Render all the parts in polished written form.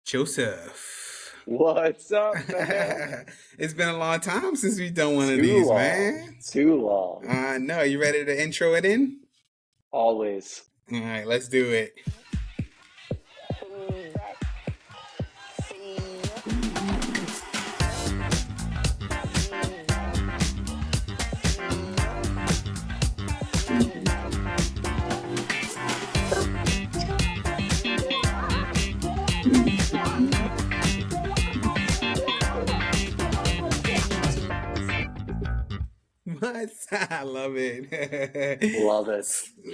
Joseph. What's up, man? It's been a long time since we've done one of Too these, long. man. Too long. I know. You ready to intro it in? Always. All right, let's do it. What? I love it. Love it.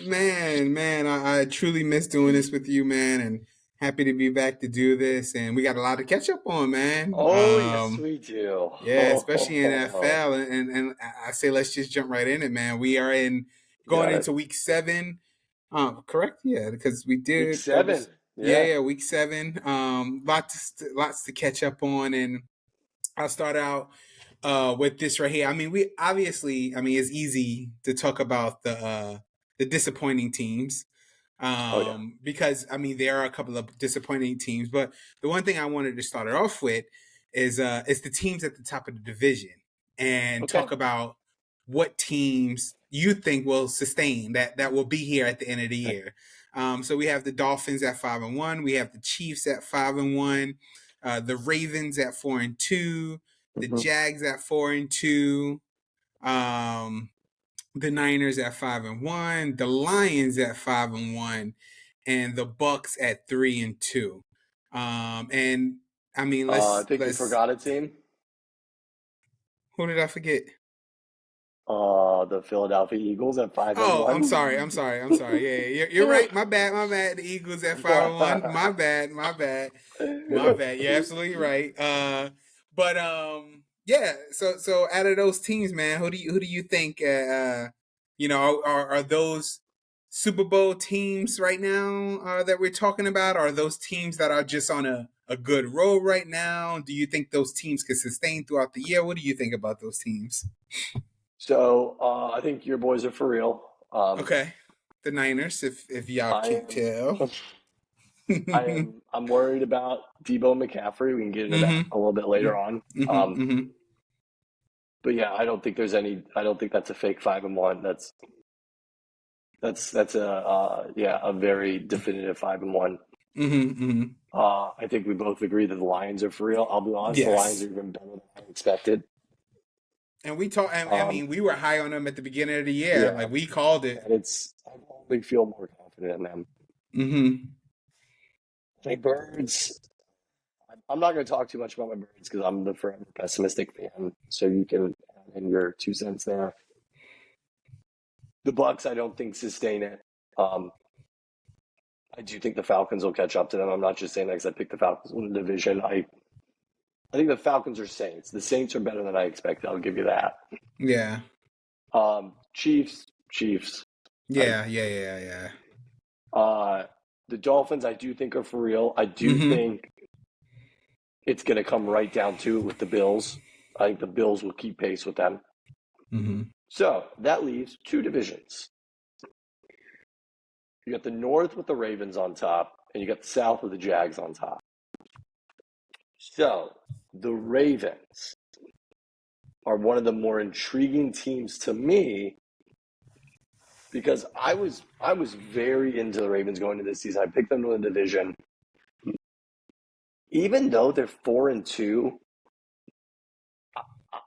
Man, I truly miss doing this with you, man, and happy to be back to do this. And we got a lot to catch up on, man. Oh, yes, we do. Yeah, especially in NFL, and I say let's just jump right in it, man. We are in You going got it. into week 7. Correct? Yeah, because we Week did that seven. was Yeah. week 7. Lots to catch up on, and I'll start out with this right here. I mean, it's easy to talk about the disappointing teams. Oh, yeah. Because I mean there are a couple of disappointing teams, but the one thing I wanted to start it off with is the teams at the top of the division and Okay. talk about what teams you think will sustain that will be here at the end of the year. So we have the Dolphins at 5-1, we have the Chiefs at 5-1, the Ravens at 4-2, the Mhm. Jags at 4-2. The Niners at 5-1, the Lions at 5-1, and the Bucks at 3-2. And I mean, I let's think you let's. forgot a team. Who did I forget? The Philadelphia Eagles at 5 and Oh, I'm 1. sorry. Yeah, you're right. My bad. The Eagles at 5-1. My bad. You're absolutely right. Yeah. So out of those teams, man, who do you think? Are those Super Bowl teams right now that we're talking about? Are those teams that are just on a good roll right now? Do you think those teams could sustain throughout the year? What do you think about those teams? So, I think your boys are for real. Okay, the Niners, if y'all I can't am. tell. I'm worried about Debo McCaffrey. We can get into that Mm-hmm. a little bit later on. Mm-hmm. Mm-hmm. But yeah, I don't think there's any. I don't think that's a fake 5 and 1. That's a very definitive 5 and 1. Mm-hmm. Mm-hmm. I think we both agree that the Lions are for real. I'll be honest, the Lions Yes. are even better than I expected. And we talk. I Um, mean, we were high on them at the beginning of the year. yeah, Like we called it. and I only feel more confident in them. Mm-hmm. My Birds. I'm not going to talk too much about my Birds because I'm the forever pessimistic fan. So you can add in your 2 cents there. The Bucks, I don't think sustain it. Um, I do think the Falcons will catch up to them. I'm not just saying that because I picked the Falcons in the division. I think the Falcons are Saints. The Saints are better than I expected. I'll give you that. Yeah. Chiefs. I, Yeah. the Dolphins, I do think are for real. I do Mm-hmm. think it's going to come right down to it with the Bills. I think the Bills will keep pace with them. Mm-hmm. So that leaves 2 divisions. You got the North with the Ravens on top, and you got the South with the Jags on top. So the Ravens are one of the more intriguing teams to me because I was very into the Ravens going into this season. I picked them to win the division. Even though they're 4-2,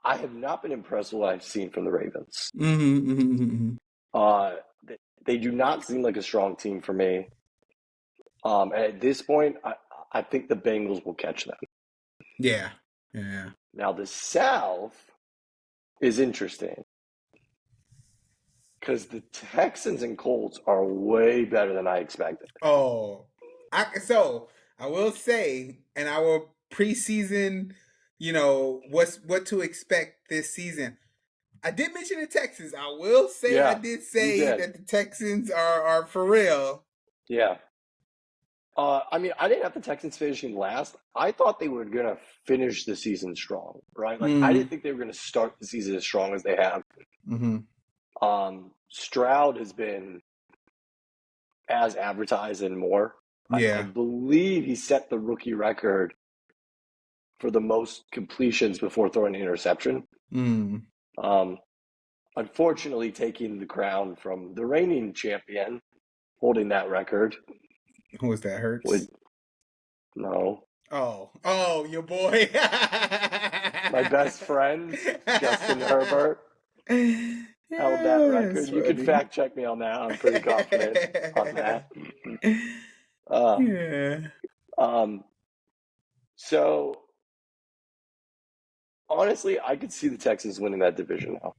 I have not been impressed with what I've seen from the Ravens. Mm-hmm. Mm-hmm. They do not seem like a strong team for me. And at this point, I think the Bengals will catch them. Yeah. Now the South is interesting because the Texans and Colts are way better than I expected. Oh, I will say, and our preseason, what to expect this season. I did mention the Texans. I will say I Yeah, did you say did. that the Texans are for real. Yeah. I mean, I didn't have the Texans finishing last. I thought they were going to finish the season strong, right? Like, I didn't think they were going to start the season as strong as they have. Mm-hmm. Stroud has been as advertised and more. I Yeah. believe he set the rookie record for the most completions before throwing an interception. Mm. Um, Unfortunately, taking the crown from the reigning champion, holding that record Who was that? Hurts. would no. Oh, your boy. My best friend, Justin Herbert, held that Yeah, that's record. You could funny. fact check me on that. I'm pretty confident on that. Uh, Yeah. um, so honestly, I could see the Texans winning that division now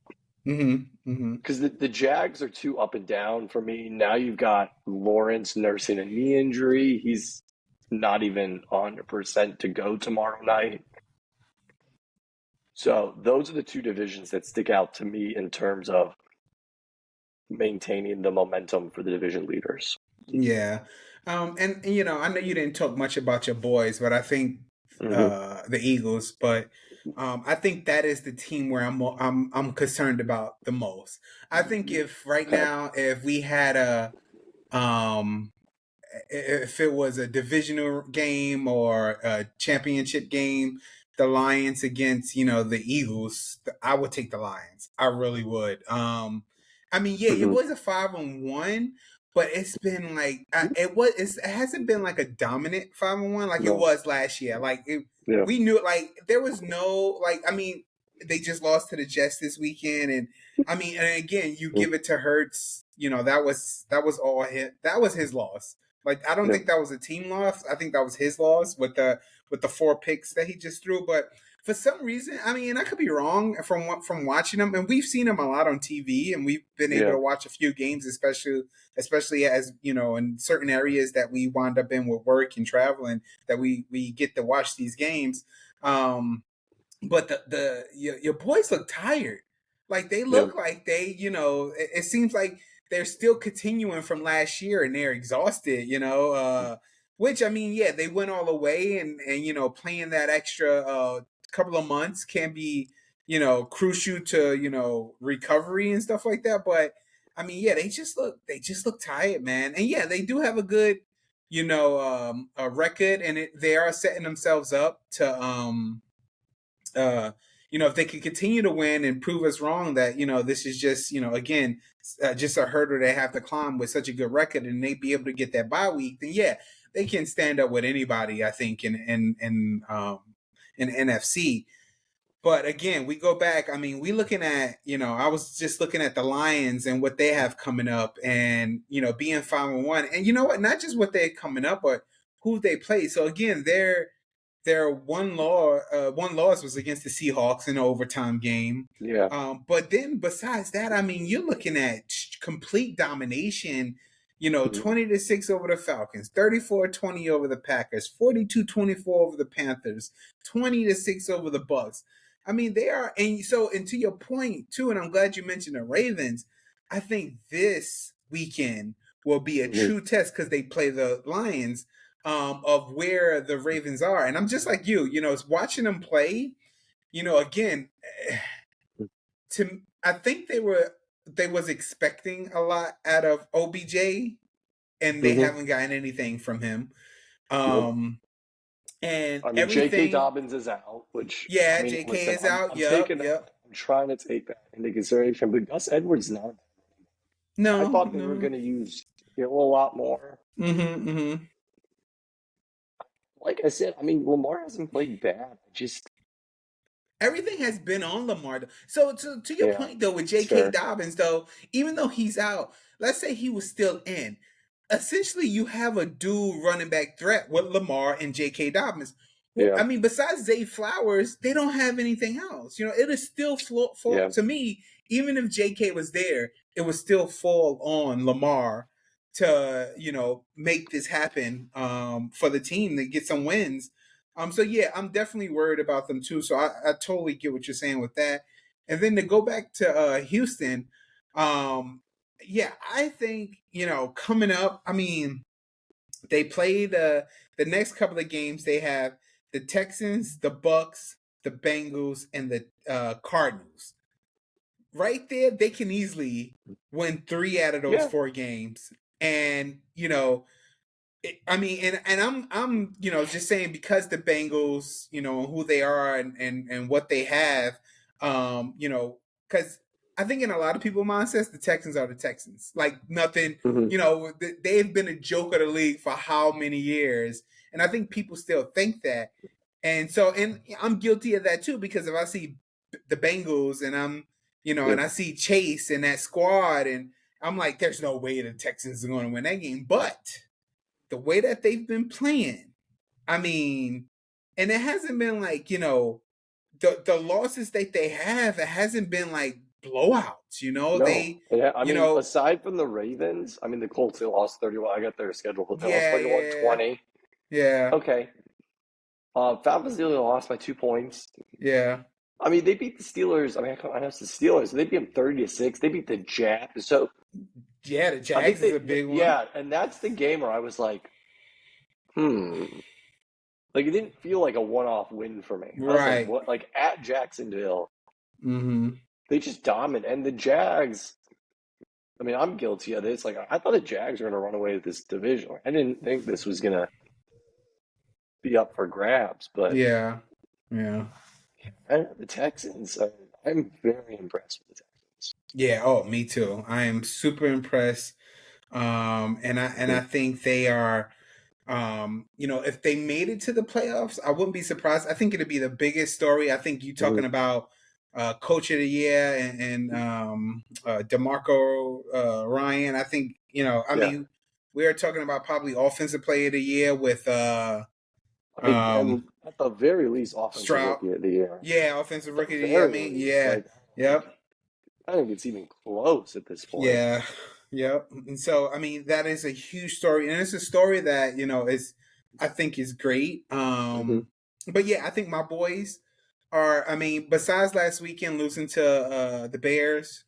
Mm-hmm. because the Jags are too up and down for me. Now you've got Lawrence nursing a knee injury. He's not even 100% to go tomorrow night. So those are the two divisions that stick out to me in terms of maintaining the momentum for the division leaders. Yeah. And I know you didn't talk much about your boys, but I think Mm-hmm. the Eagles, but I think that is the team where I'm concerned about the most. I think if right Okay. now if we had a um if it was a divisional game or a championship game, the Lions against the Eagles, I would take the Lions. I really would. I mean, yeah, your Mm-hmm. boys are 5-1, but it's been like it hasn't been like a dominant 5-1 like it No. was last year. Yeah. We knew like there was no like I mean they just lost to the Jets this weekend, and I mean, and again, you give it to Hurts. That was all that was his loss. Like I don't Yeah. think that was a team loss. I think that was his loss with the 4 picks that he just threw. But for some reason, I mean, and I could be wrong from watching him, and we've seen him a lot on TV, and we've been able Yeah. to watch a few games, especially as in certain areas that we wind up in with work and traveling that we get to watch these games. But your boys look tired. Like they Yeah. look like it seems like they're still continuing from last year and they're exhausted, which I mean, yeah, they went all the way and playing that extra couple of months can be, crucial to, recovery and stuff like that. But I mean, yeah, they just look tired, man. And yeah, they do have a good, a record and they are setting themselves up to uh, if they can continue to win and prove us wrong that this is just again just a hurdle they have to climb with such a good record, and they be able to get that bye week, then yeah, they can stand up with anybody. I think in NFC. But again, we go back. I mean, we looking at I was just looking at the Lions and what they have coming up, and being 5-1, and you know what? Not just what they're coming up, but who they play. So again, their one loss was against the Seahawks in an overtime game. Yeah. But then besides that, I mean, you're looking at complete domination. Mm-hmm. 20-6 over the Falcons, 34-20 over the Packers, 42-24 over the Panthers, 20-6 over the Bucks. I mean, they are, and to your point too, and I'm glad you mentioned the Ravens. I think this weekend will be a Mm-hmm. true test because they play the Lions of where the Ravens are. And I'm just like it's watching them play, again, I think they was expecting a lot out of OBJ and they Mm-hmm. haven't gotten anything from him. Nope. Um and I mean, J.K. everything, Dobbins is out, which I yeah, mean, JK listen, is out. I'm Yep, taking that. yep. I'm trying to take that into consideration, but Gus Edwards not. I No, thought they were no. going to use a lot more. Mm-hmm. Like I said, I mean, Lamar hasn't played bad. Just Everything has been on Lamar. So to your yeah, point though, with it's J.K. fair. Dobbins though, even though he's out, let's say he was still in. Essentially, you have a dual running back threat with Lamar and J.K. Dobbins. Well, Yeah, I mean, besides Zay Flowers, they don't have anything else. It is still for yeah, to me. Even if J.K. was there, it would still fall on Lamar to make this happen for the team to get some wins. So yeah, I'm definitely worried about them too. So I totally get what you're saying with that. And then to go back to Houston, yeah, I think coming up. I mean, they play the next couple of games. They have the Texans, the Bucks, the Bengals, and the Cardinals. Right there, they can easily win 3 out of those yeah. 4 games, and I mean, and I'm just saying because the Bengals, who they are and what they have, because I think in a lot of people's mindsets, the Texans are the Texans. Like nothing, Hmm. they've been a joke of the league for how many years, and I think people still think that. And so, and I'm guilty of that too because if I see the Bengals and and Yep. I see Chase and that squad, and I'm like, there's no way the Texans are going to win that game, but the way that they've been playing, I mean, and it hasn't been like, the losses that they have, it hasn't been like blowouts, No. they, Yeah, I you mean, know, aside from the Ravens, I mean, the Colts, they lost 31. I got their schedule. They lost yeah, 31-20. yeah, Okay. Falcons, they only lost by 2 points. yeah, I mean, they beat the Steelers. I mean, I know it's the Steelers. They beat them 30-6. They beat the Jags. So yeah, the I think Jags is a big one. yeah, and that's the game where I was like, hmm. Like it didn't feel like a one-off win for me. I was like, Right. what? Like at Jacksonville, Mm-hmm. they just dominate. And the Jags, I mean, I'm guilty of this. Like I thought the Jags were going to run away with this division. I didn't think this was going to be up for grabs. But Yeah. Yeah. the Texans, I'm very impressed with the Texans. Yeah. Oh, me too. I am super impressed. And I think they are. If they made it to the playoffs, I wouldn't be surprised. I think it'd be the biggest story. I think you talking Mhm. about coach of the year and DeMarco Ryan. I think I Yeah. mean we are talking about probably offensive player of the year with I mean, um, and at the very least, offensive Stroud. rookie of the year. Yeah, offensive At the rookie of the year. I very mean, least, yeah, like yep. I don't think it's even close at this point. Yeah, yep. And so, I mean, that is a huge story, and it's a story that is, I think, is great. Hmm. But yeah, I think my boys are. I mean, besides last weekend losing to the Bears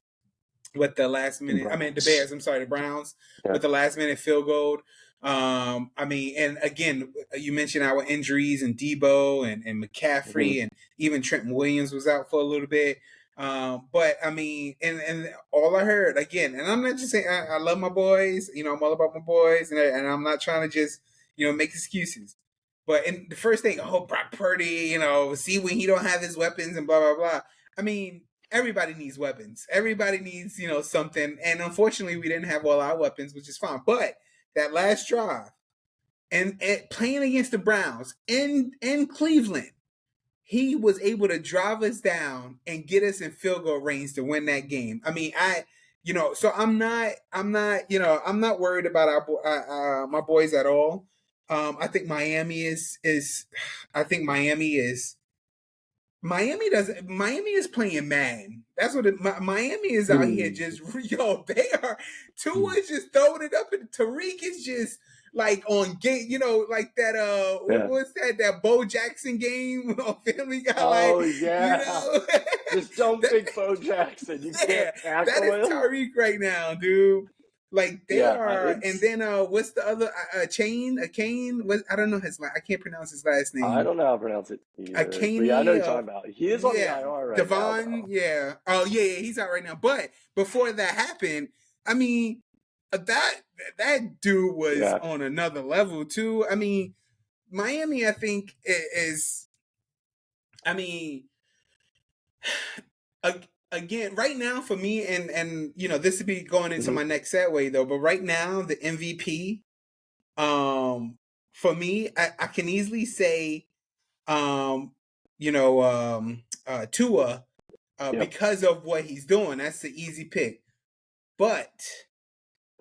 with the last minute. I mean, the Browns. Bears. I'm sorry, the Browns Yeah. with the last minute field goal. I mean, and again, you mentioned our injuries and Debo and Hmm. McCaffrey and even Trenton Williams was out for a little bit. But I mean, and all I heard again, and I'm not just saying I love my boys. I'm all about my boys, and I'm not trying to just make excuses. But in the first thing, oh Brock Purdy, see when he don't have his weapons and blah blah blah. I mean, everybody needs weapons. Everybody needs, something. And unfortunately, we didn't have all our weapons, which is fine. But that last drive and playing against the Browns in Cleveland, he was able to drive us down and get us in field goal range to win that game. I mean, so I'm not worried about my boys at all. I think I think Miami is playing man. That's what Miami is out here Hmm. just they are Tua is just throwing it up and Tariq is just like on game, like that what Yeah. was that Bo Jackson game on Family Guy, like Oh yeah. Just don't that, pick Bo Jackson. You yeah, can't that tackle is him. Tariq right now, dude. Like they Yeah. are, and It's. then what's the other a Kane? What I don't know I can't pronounce his last I name. don't know how to pronounce it A either. But yeah, I know what Caney, you're talking about. He is on the yeah, IR right now, Devon, though. yeah. Oh yeah, he's out right now. But before that happened, I mean, that dude was Yeah. on another level too. I mean, Miami, I think is. I mean, again, right now for me, and this would be going into Hmm. my next segue though. But right now, the MVP, for me, I can easily say, Tua, Yep. because of what he's doing. That's the easy pick. But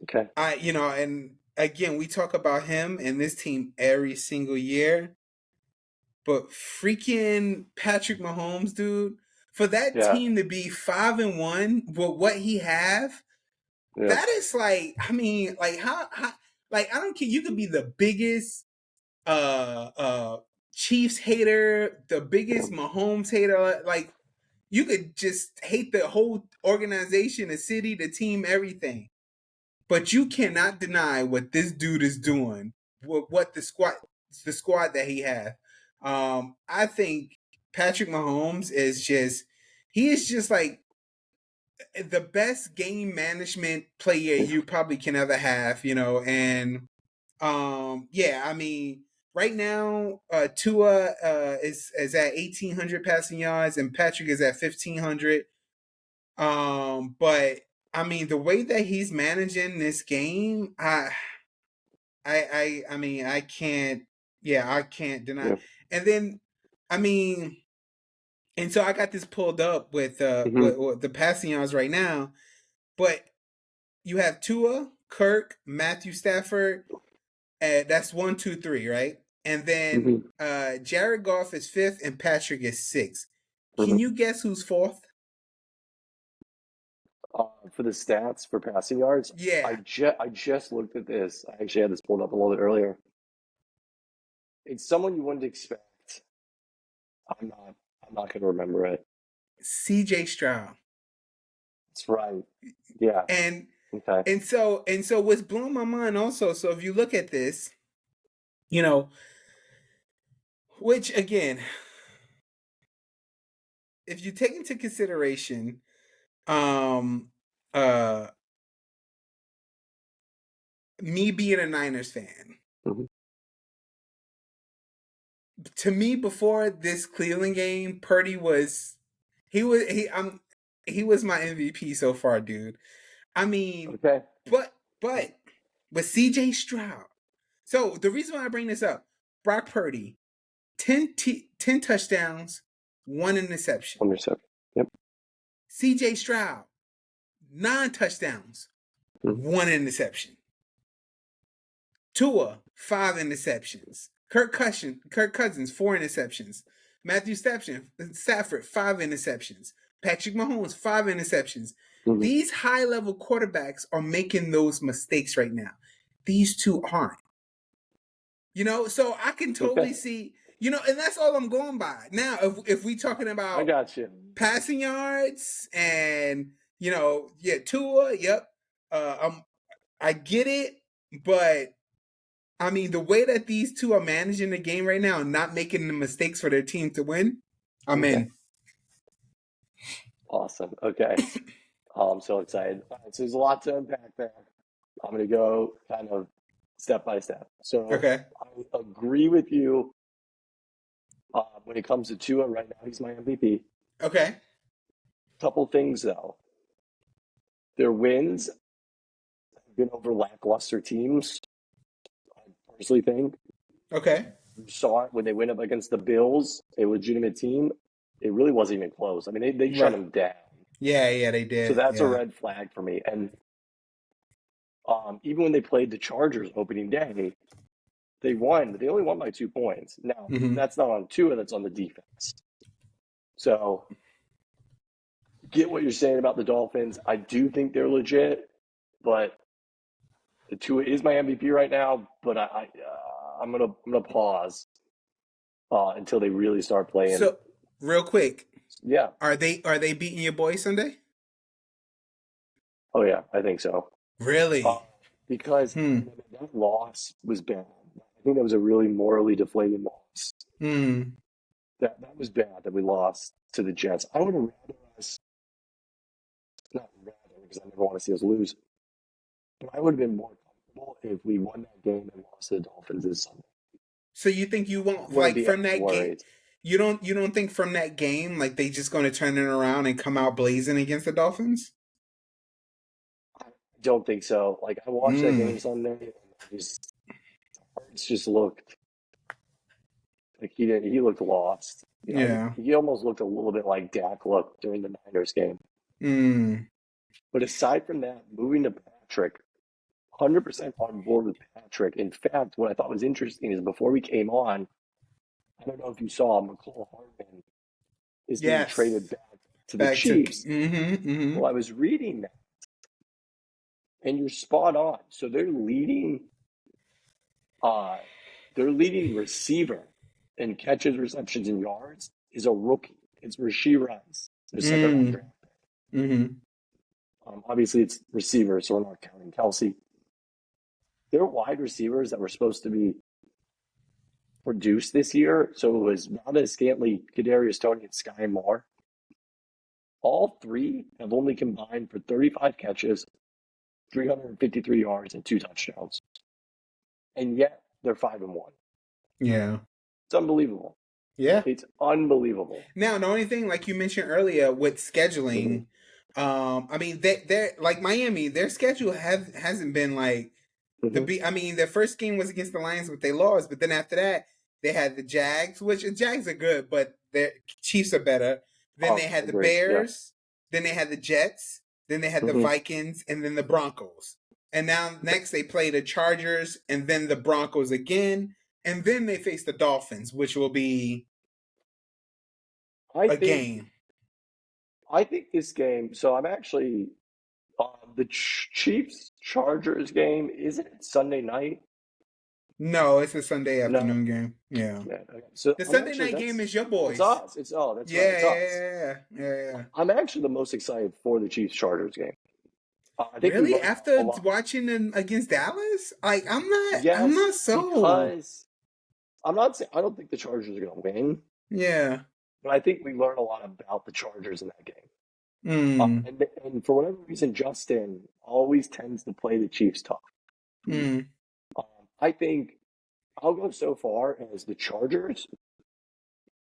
Okay. and again, we talk about him and this team every single year. But freaking Patrick Mahomes, dude, for that Yeah. team to be 5-1 with what he have, Yep. that is like, I mean, like how like I don't care. You could be the biggest uh uh Chiefs hater, the biggest Mahomes hater, like you could just hate the whole organization, the city, the team, everything. But you cannot deny what this dude is doing, what the squad that he has. I think Patrick Mahomes he is just like the best game management player you probably can ever have, and Yeah, I mean, right now, Tua is at 1,800 passing yards, and Patrick is at 1,500. But I mean, the way that he's managing this game, I mean, I can't. Yeah, I can't deny. Yeah. And then, I mean, and so I got this pulled up with Hmm. with the passing yards right now, but you have Tua, Kirk, Matthew Stafford. That's one, two, three, right? And then Hmm. Jared Goff is fifth, and Patrick is sixth. Can Hmm. you guess who's fourth? For the stats for passing yards, Yeah, I just looked at this. I actually had this pulled up a little bit earlier. It's someone you wouldn't expect. I'm not I'm not gonna remember it. C.J. Stroud. That's right. Yeah. And Okay. and so what's blowing my mind also. So if you look at this, you know, which again, if you take into consideration, um, uh, me being a Niners fan, Hmm. to me before this Cleveland game, Purdy was he was my MVP so far, dude. I mean, Okay. but with CJ Stroud. So the reason why I bring this up, Brock Purdy, 10 touchdowns, one interception. One reception. Yep. CJ Stroud, 9 touchdowns, Mhm. one interception. Tua, 5 interceptions. Kirk Cousins, 4 interceptions. Matthew Stafford, 5 interceptions. Patrick Mahomes, 5 interceptions. Mhm. These high level quarterbacks are making those mistakes right now. These two aren't. So I can Okay. totally see, and that's all I'm going by. Now, if we talking I about got you. passing yards and yeah, Tua, yep. I get it, but I mean, the way that these two are managing the game right now and not making the mistakes for their team to win, I'm Okay. in. Awesome. Okay. Oh, I'm so excited. All right, so there's a lot to unpack there. I'm going to go kind of step by step. So Okay. I agree with you when it comes to Tua. Right now, he's my MVP. Okay. Couple things though. Their wins have been over lackluster teams. I personally think Okay. you saw it when they went up against the Bills, a legitimate team. It really wasn't even close. I mean, they shut Right. them down. Yeah, yeah, they So did. that's a Yeah. red flag for me. And even when they played the Chargers opening day, they won, but they only won by 2 points. Now, Mm-hmm. that's not on Tua, that's on the defense. So, get what you're saying about the Dolphins. I do think they're legit, but the Tua is my MVP right now. But I'm gonna pause until they really start playing. So, real quick, Yeah. are they beating your boy Sunday? Oh yeah, I think so. Uh, Really? because Hmm. that loss was bad. I think that was a really morally deflating loss. Hmm. That was bad that we lost to the Jets. I would have rather us not rather because I never want to see us lose. But I would have been more comfortable if we won that game and lost to the Dolphins this Sunday. So you think you I won't wouldn't like be from as that game? worried. You don't think from that game like they just going to turn it around and come out blazing against the Dolphins? I don't think so. Like I watched that Hmm. game Sunday and just Hurts just looked like he didn't. He looked lost. Yeah. He almost looked a little bit like Dak looked during the Niners game. Hmm. But aside from that, moving to Patrick, 100% on board with Patrick. In fact, what I thought was interesting is before we came on, I don't know if you saw McCall Hardman is being traded Yes. back to the Back to. Chiefs. Mm-hmm. Mm-hmm. Well, I was reading that, and you're spot on. So uh, their leading receiver in catches, receptions, and yards is a rookie. It's Rasheed Rice, their second round Mm. draft pick. Mm-hmm. Obviously, it's receiver, so we're not counting Kelsey. They're wide receivers that were supposed to be produced this year. So it was Valdez Scantling, Kadarius Toney, and Sky Moore. All three have only combined for 35 catches, 353 yards, and 2 touchdowns. and yet they're 5-1. Yeah. It's unbelievable. Yeah. It's unbelievable. Now, the only thing, like you mentioned earlier, with scheduling, I mean, they're like Miami. Their schedule hasn't been like Mm-hmm. I mean, their first game was against the Lions, but they lost. But then after that, they had the Jags, which the Jags are good, but the Chiefs are better. Then Oh, they I had the agree. Yeah. Bears. Then they had the Jets. Then they had the Mm-hmm. Vikings, and then the Broncos. And now next they play the Chargers, and then the Broncos again, and then they face the Dolphins, which will be I a think game. I think this game. So I'm actually the Chiefs Chargers game. Isn't it Sunday night? No, it's a Sunday No. afternoon game. Yeah. Yeah. Okay. So The I'm Sunday actually night game that's is your it's boys. us. It's oh that's right. Yeah, It's us. yeah. I'm actually the most excited for the Chiefs Chargers game. I think we Really? learned a After lot. watching them against Dallas? Like I'm Yes, not sold. because I'm not saying I don't think the Chargers are going to win, Yeah. but I think we learned a lot about the Chargers in that game. Mm. And for whatever reason, Justin always tends to play the Chiefs tough. Mm. Um, I think I'll go so far as the Chargers.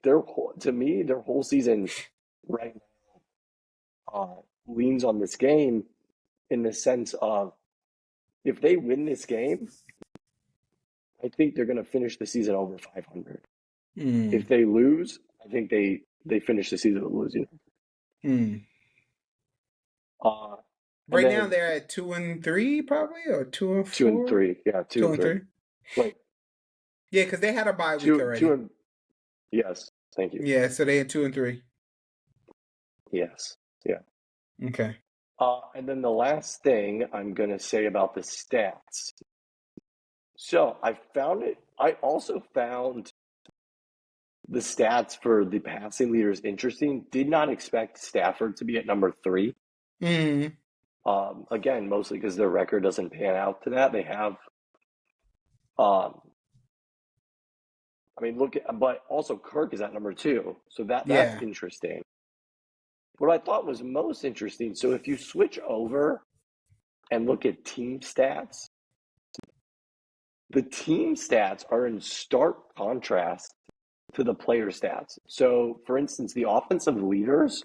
To me, their whole season right now leans on this game in the sense of if they win this game, I think they're going to finish the season over 500. If Mm. they lose, I think they finish the season with losing. Mm. Uh, and Right now then they're at 2-3 probably, or two and 4. 2-3, yeah, two Two and and three. three. Wait, Yeah, because they had a bye week two already. and yes, thank you. Yeah, so they had 2-3. Yes, yeah. Okay. And then the last thing I'm going to say about the stats. So I found it. I also found the stats for the passing leaders interesting. Did not expect Stafford to be at number 3. Mm. Again, mostly because their record doesn't pan out to that. They have, um, I mean, but also Kirk is at number 2, so that's Yeah. interesting. What I thought was most interesting. So if you switch over and look at team stats, the team stats are in stark contrast to the player stats. So, for instance, the offensive leaders,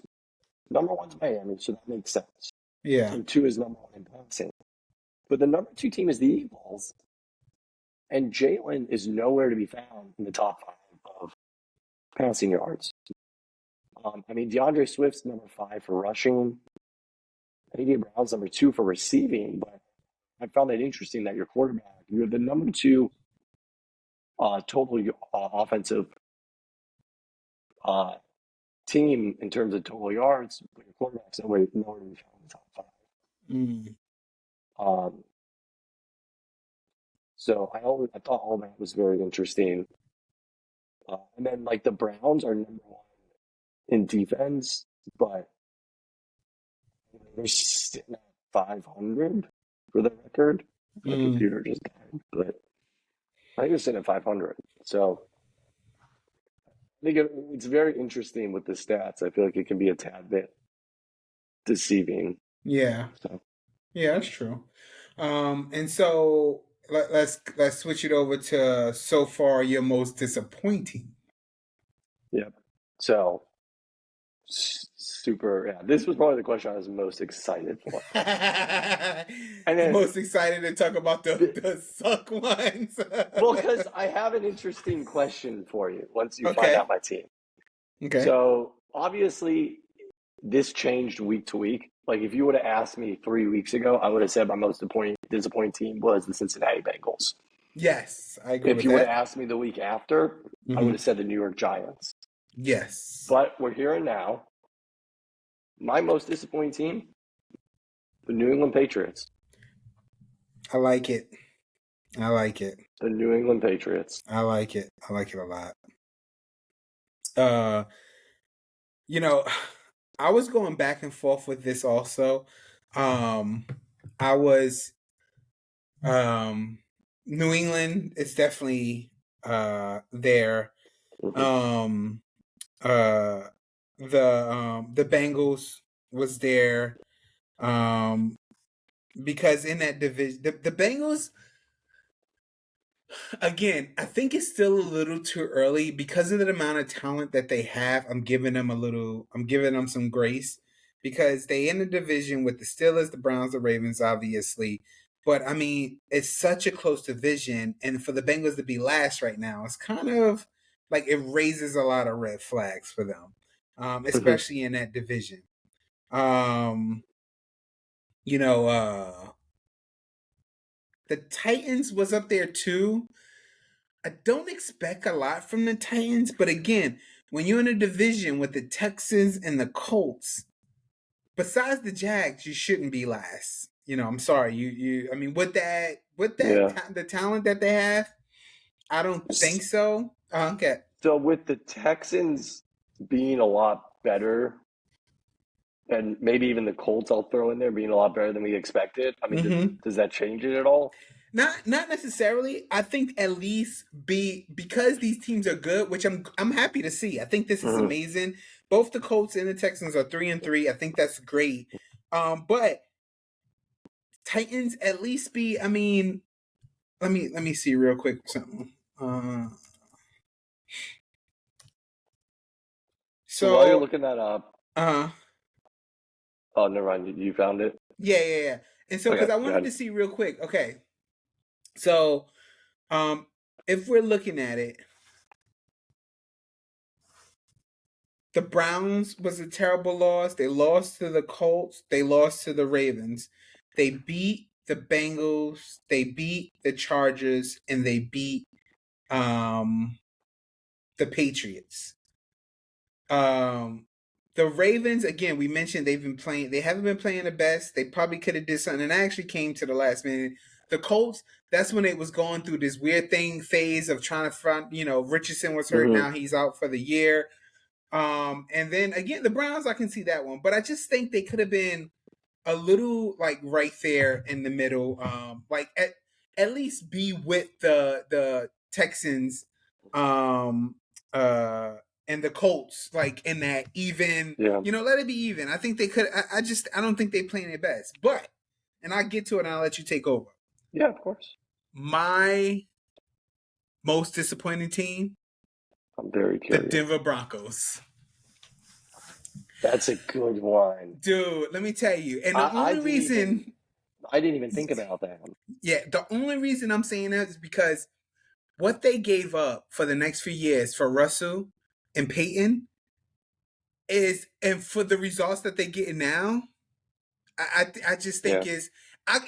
number 1's Miami, so that makes sense. Yeah. And 2 is number 1 in passing. But the number 2 team is the Eagles, and Jalen is nowhere to be found in the top 5 of passing yards. I mean, DeAndre Swift's number 5 for rushing. A.J. Brown's number 2 for receiving, but I found that interesting that your quarterback, you're the number 2 total offensive team in terms of total yards, but your quarterback's nowhere to be found in the top 5. Mm. Um, so I thought all that was very interesting. And then like the Browns are number 1 in defense, but they're sitting at 500 for the record. My Mm. computer just died, but I think they're sitting at 500. So I think it's very interesting with the stats. I feel like it can be a tad bit deceiving. Yeah. So Yeah, that's true. And so let's switch it over to so far your most disappointing. yeah. So super. Yeah, this was probably the question I was most excited for. And then Most excited to talk about the suck ones. well, because I have an interesting question for you once you find Okay. out my team. Okay. So obviously, this changed week to week. Like if you would have asked me 3 weeks ago, I would have said my most disappointing team was the Cincinnati Bengals. Yes, I agree If with you would have that. asked me the week after, I would have said the New York Giants. Yes. But we're here and now. My most disappointing team, the New England Patriots. I like it. I like it. The New England Patriots. I like it. I like it a lot. You know, I was going back and forth with this also. I was New England is definitely there. Mm-hmm. Uh the Bengals was there. Because in that division the Bengals Again, I think it's still a little too early because of the amount of talent that they have. I'm giving them some grace because they in the division with the Steelers, the Browns, the Ravens, obviously. But I mean, it's such a close division, and for the Bengals to be last right now, it's kind of like it raises a lot of red flags for them, Mhm. especially in that division. Um, you know, the Titans was up there too. I don't expect a lot from the Titans, but again, when you're in a division with the Texans and the Colts, besides the Jags, you shouldn't be last. I'm sorry. I mean, Yeah. the talent that they have, I don't think so. Okay. So with the Texans being a lot better, and maybe even the Colts I'll throw in there being a lot better than we expected. I mean, Mm-hmm. does that change it at all? Not necessarily. I think at least be because these teams are good, which I'm happy to see. I think this is Hmm. amazing. Both the Colts and the Texans are 3-3. I think that's great. But Titans at least be. I mean, let me see real quick something. So while you're So looking that up, uh oh, never mind. You found it. yeah. And so because Okay, I go wanted ahead. to see real quick. Okay, so um if we're looking at it, the Browns was a terrible loss. They lost to the Colts. They lost to the Ravens. They beat the Bengals. They beat the Chargers, and they beat um the Patriots. Um, the Ravens, again, we mentioned they've been playing. They haven't been playing the best. They probably could have did something, and I actually came to the last minute. The Colts, that's when it was going through this weird thing phase of trying to front. Richardson was hurt. Hmm. Now he's out for the year. And then again, the Browns, I can see that one, but I just think they could have been a little like right there in the middle. Like at least be with the Texans, um, uh, and the Colts, like in that even. Yeah. Let it be even. I think they could. I don't think they playing their best, but and I get to it and I'll let you take over. Yeah, of course. My most disappointing team, I'm very the curious. Denver Broncos. That's a good one. Dude, let me tell you. And the I only didn't even reason, I didn't even think about that. yeah, the only reason I'm saying that is because what they gave up for the next few years for Russell and Peyton and for the results that they getting now, I just think Yeah.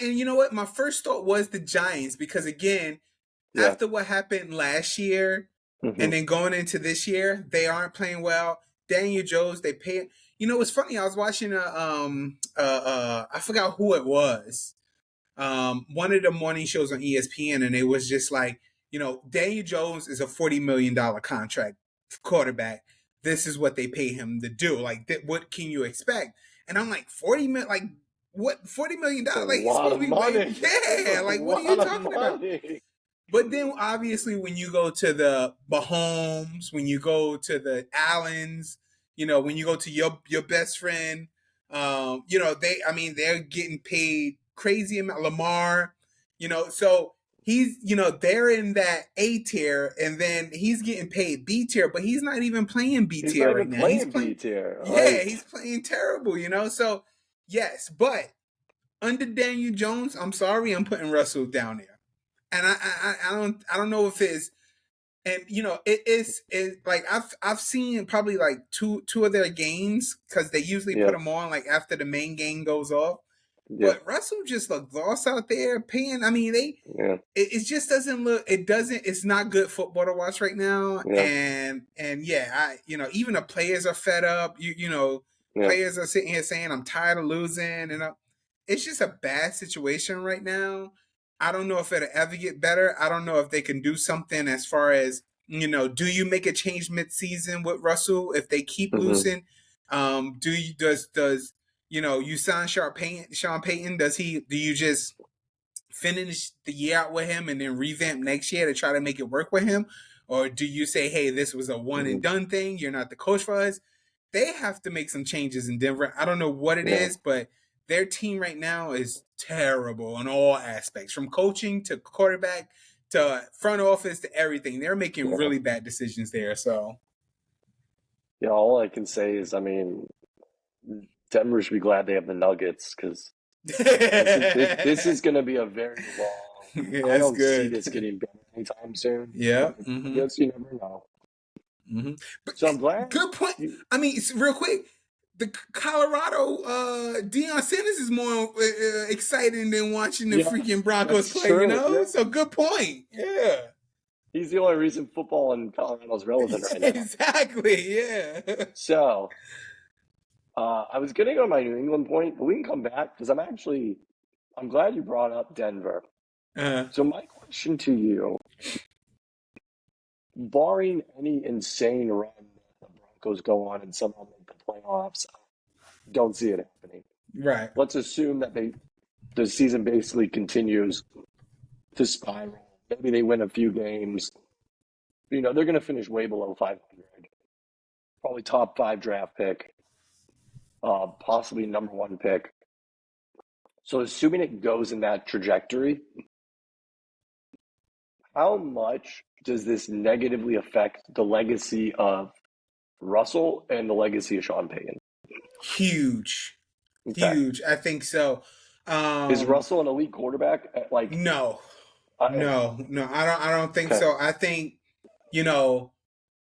and you know what? My first thought was the Giants because again, Yeah. after what happened last year and Hmm. then going into this year, they aren't playing well. Daniel Jones, they pay. It's funny. I was watching I forgot who it was, one of the morning shows on ESPN, and it was just like, Daniel Jones is a $40 million contract quarterback. This is what they pay him to do. Like, what can you expect? And I'm like, 40 million, like what? It's a $40 million? Like he's lot supposed of to be way, money. That's a yeah. Like what are you lot of talking about? money. But then obviously when you go to the Mahomes, when you go to the Allens, when you go to your best friend, they're getting paid crazy amount. Lamar, so he's they're in that A tier, and then he's getting paid B tier, but he's not even playing B He's not tier right even now. He's playing playing, B tier. yeah, he's Like, playing terrible. So yes, but under Daniel Jones, I'm sorry, I'm putting Russell down there, and I don't know if it's and it like I've seen probably like two of their games because they usually put yeah, them on like after the main game goes off. yeah, But Russell just looked lost out there paying. I mean, yeah, it just doesn't look. It doesn't. It's not good football to watch right now. yeah, And yeah, even the players are fed up. yeah. Players are sitting here saying I'm tired of losing, and it's just a bad situation right now. I don't know if it'll ever get better. I don't know if they can do something as far as do you make a change mid-season with Russell if they keep Hmm. losing? Do you does you sign Sean Payton? Do you just finish the year out with him and then revamp next year to try to make it work with him? Or do you say, hey, this was a one and Hmm. done thing? You're not the coach for us. They have to make some changes in Denver. I don't know what it Yeah. is, but their team right now is terrible in all aspects, from coaching to quarterback to front office to everything. They're making Yeah. really bad decisions there. So Yeah, all I can say is, I mean, Denver should be glad they have the Nuggets because this is going to be a very long. yeah, I that's don't see good. this getting better anytime soon. Yeah. But I guess you never know. But So I'm glad good point. you. I mean, real quick, the Colorado Deion Sanders is more exciting than watching the Yeah, freaking Broncos that's play. You true. know, Yeah, so good point. Yeah. he's the only reason football in Colorado is relevant right now. Exactly. Yeah. So I was going to go to my New England point, but we can come back because I'm glad you brought up Denver. Uh, So my question to you, barring any insane run that the Broncos go on and somehow make the playoffs, don't see it happening. right. Let's assume that the season basically continues to spiral. Maybe they win a few games. They're going to finish way below 500. Probably top 5 draft pick, possibly number 1 pick. So assuming it goes in that trajectory, how much does this negatively affect the legacy of Russell and the legacy of Sean Payton? Huge. Okay. Huge. I think so. Is Um, Russell an elite quarterback? no. No. I don't think Okay. so. I think, you know,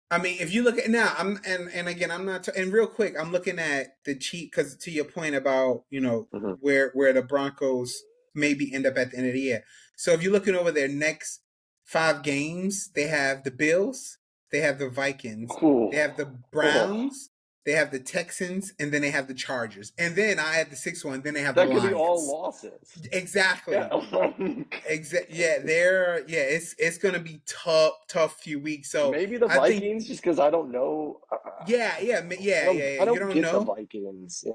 I mean, if you look at now, and again, I'm not. And real quick, I'm looking at the cheat because to your point about Mm-hmm. where the Broncos maybe end up at the end of the year. So if you're looking over their next 5 games, they have the Bills, they have the Vikings, Ooh. they have the Oh. Browns, they have the Texans, and then they have the Chargers, and then I had the sixth one. Then they have the That could be all Lions. losses. Exactly. Yeah. Yeah, it's gonna be tough few weeks. So Maybe the I think Vikings, just because I don't know. I You don't don't get the know. Vikings. Yeah.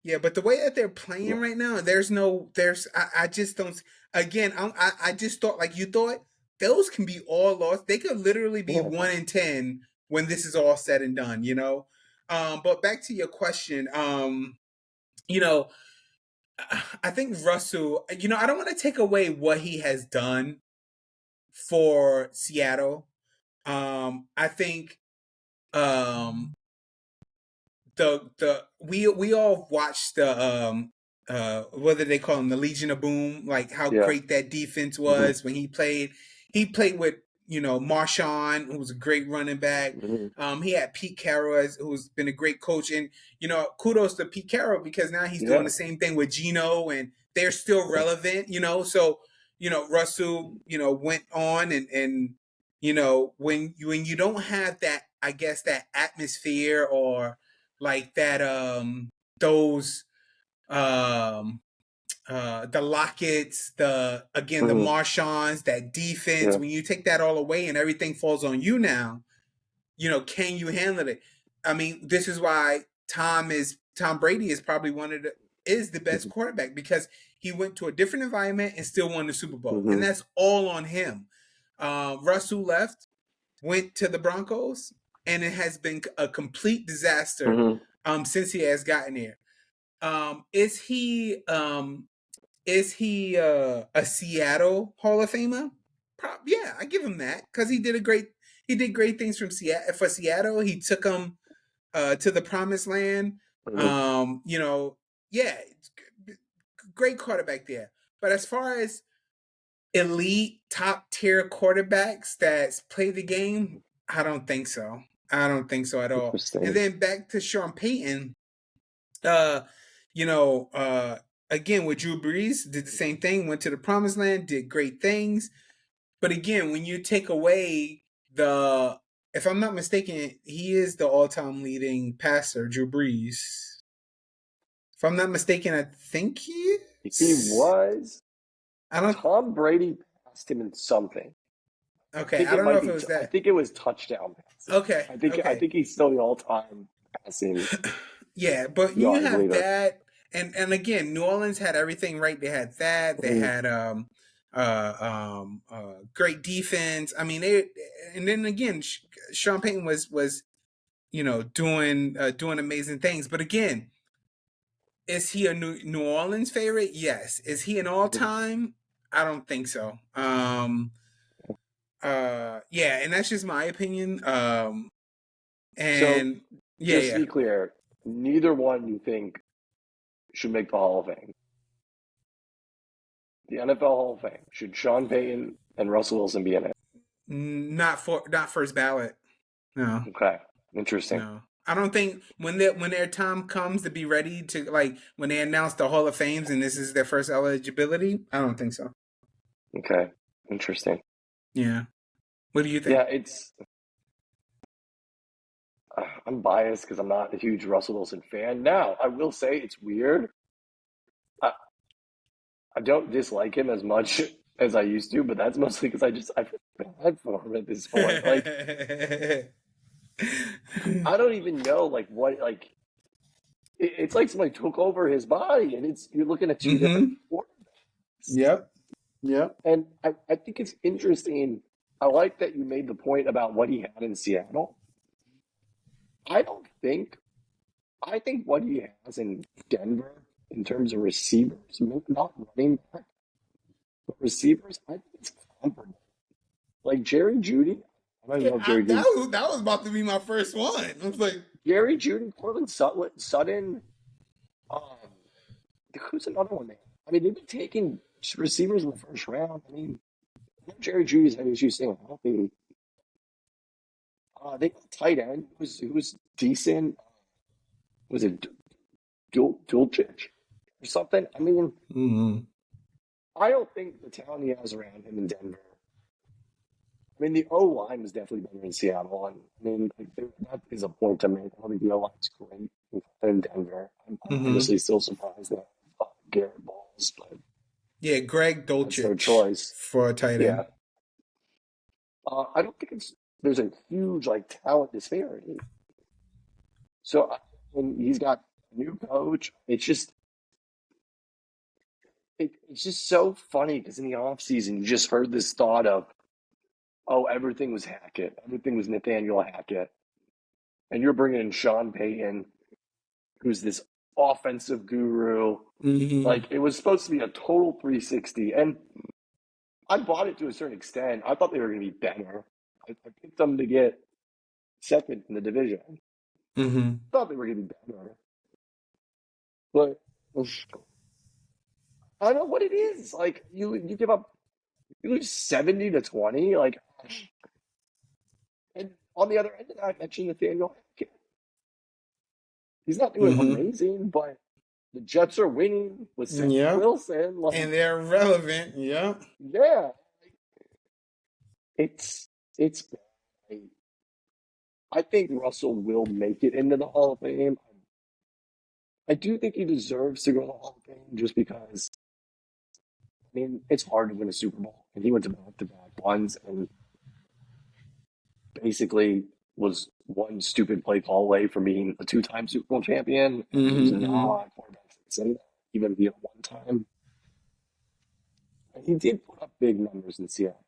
Yeah, but the way that they're playing Yeah. right now, I just don't. Again, I just thought like you thought those can be all lost. They could literally be Yeah. 1-10 when this is all said and done. But back to your question. You know, I think Russell. I don't want to take away what he has done for Seattle. I think um the we all watched the what did they call him, the Legion of Boom, like how Yeah. great that defense Mm-hmm. was when he played with Marshawn, who was a great running back. Mm-hmm. He had Pete Carroll, who's been a great coach, and kudos to Pete Carroll because now he's doing Yeah. the same thing with Gino, and they're still relevant. So Russell went on, and when you don't have that, I guess, that atmosphere, or like that those um the Lockets, the Mm-hmm. Marshawns, that defense, Yeah. when you take that all away and everything falls on you now, can you handle it? I mean, this is why Tom Brady is probably is the best quarterback, because he went to a different environment and still won the Super Bowl. And Mm-hmm. that's all on him. Russell left, went to the Broncos, and it has been a complete disaster Mm-hmm. since he has gotten there. Is he a Seattle Hall of Famer? Yeah, I give him that because he did great things for Seattle. He took them to the promised land. Mm-hmm. Yeah, great quarterback there. But as far as elite top tier quarterbacks that play the game, I don't think so. I don't think so at all. And Interesting. then back to Sean Payton, uh, you know, uh, again with Drew Brees, did the same thing, went to the promised land, did great things. But again, when you take away if I'm not mistaken, he is the all-time leading passer, Drew Brees. If I'm not mistaken, I think he He is. was. I don't. Tom Brady passed him in something. I Okay, think I it don't know might if it be. was I that. think it was touchdown passing. Okay, I okay. think he's still the all-time passing Yeah, but you yard have leader. that, and again, New Orleans had everything right. They had that. They Mm-hmm. had great defense. I mean, and then again, Sean Payton was doing amazing things. But again, is he a New Orleans favorite? Yes. Is he an all time? I don't think so. Yeah, and that's just my opinion. So And yeah, just to yeah. be clear, neither one you think should make the Hall of Fame. The NFL Hall of Fame. Should Sean Payton and Russell Wilson be in it? Not first ballot. No, Okay. Interesting. no. I don't think when their time comes to be ready to, like, when they announce the Hall of Fames and this is their first eligibility, I don't think so. Okay. Interesting. Yeah. What do you Yeah, think? I'm biased because I'm not a huge Russell Wilson fan. Now, I will say it's weird. I, I don't dislike him as much as I used to, but that's mostly because I feel bad for him at this point. Like, I don't even know like what like it's like somebody took over his body, and it's you're looking at two different Mm-hmm. quarterbacks. Yep. Yep. And I think it's interesting. I like that you made the point about what he had in Seattle. I don't think I think what he has in Denver in terms of receivers, maybe not running back, but receivers, I think it's comparable. Like Jerry Judy, I don't even Yeah, know if Jerry Judy, that was about to be my first one. I was like, Jerry Judy, Cortland Sutton, um, who's another one there? I mean, they've been taking receivers in the first round. I mean, Jerry Judy's had issues staying healthy. They got a tight end who was decent. Was it Dulcich or something? I mean, mm-hmm. I don't think the talent he has around him in Denver. I mean, the O line was definitely better in Seattle, and I mean, like, that is a point to make. I think the O line's great in Denver. I'm Mm-hmm. honestly still surprised that Garrett Balls, but Yeah, Greg that's their Dolchich choice. for a tight Yeah, end. I don't think there's a huge like talent disparity. So when he's got a new coach, it's just so funny because in the offseason you just heard this thought of, oh, everything was Hackett, everything was Nathaniel Hackett, and you're bringing in Sean Payton, who's this offensive guru. Mm-hmm. Like it was supposed to be a total 360, and I bought it to a certain extent. I thought they were going to be better. I picked them to get second in the division. I Mm-hmm. thought they were going to be better, but I don't know what it is. Like you give up, you lose 70-20. Like, and on the other end of that, I mentioned Nathaniel Hackett. He's not doing Mm-hmm. amazing, but the Jets are winning with Zach Yep. Wilson. Like, And they're relevant. Yep. yeah, it's bad. I think Russell will make it into the Hall of Fame. I do think he deserves to go to the Hall of Fame just because, I mean, it's hard to win a Super Bowl. And he went to back-to-back ones and basically was one stupid play call away from being a two-time Super Bowl champion. And there's not a Mm-hmm. lot of quarterbacks that say that, even being one time. And he did put up big numbers in Seattle.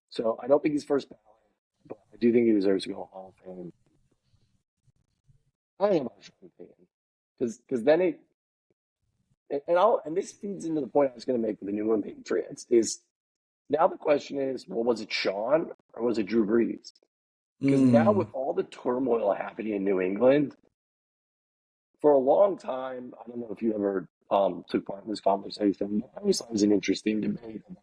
So I don't think he's first ballot, but I do think he deserves to go Hall of Fame. I don't know about Sean Payton. Because then it and this feeds into the point I was going to make with the New England Patriots is now the question is, well, was it Sean or was it Drew Brees? Because now Mm. with all the turmoil happening in New England, for a long time, I don't know if you ever took part in this conversation, but I always thought it was an interesting debate about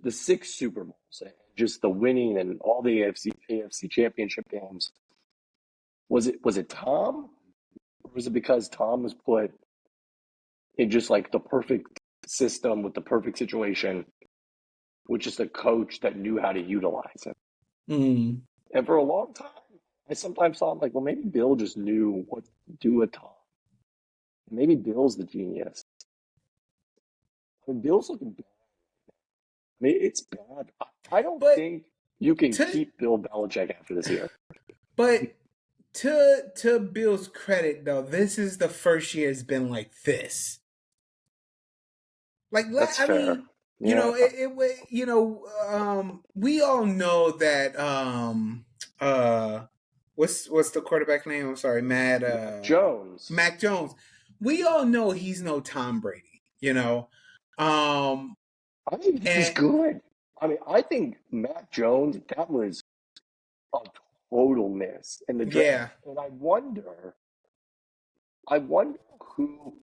the six Super Bowls and just the winning and all the AFC championship games. Was it Tom? Or was it because Tom was put in just like the perfect system with the perfect situation with just a coach that knew how to utilize it? Mm. And for a long time, I sometimes thought like, well, maybe Bill just knew what to do with Tom. Maybe Bill's the genius. I mean, Bill's looking bad. I mean, it's bad. I don't But think you can to keep Bill Belichick after this year. but to Bill's credit though, this is the first year it's been like this. Like, That's I fair. mean, Yeah. we all know that what's the quarterback name? I'm sorry, Mac Jones. Mac Jones. We all know he's no Tom Brady, I think he's and good. I mean, I think Mac Jones, that was a total miss in the Yeah. draft. And I wonder who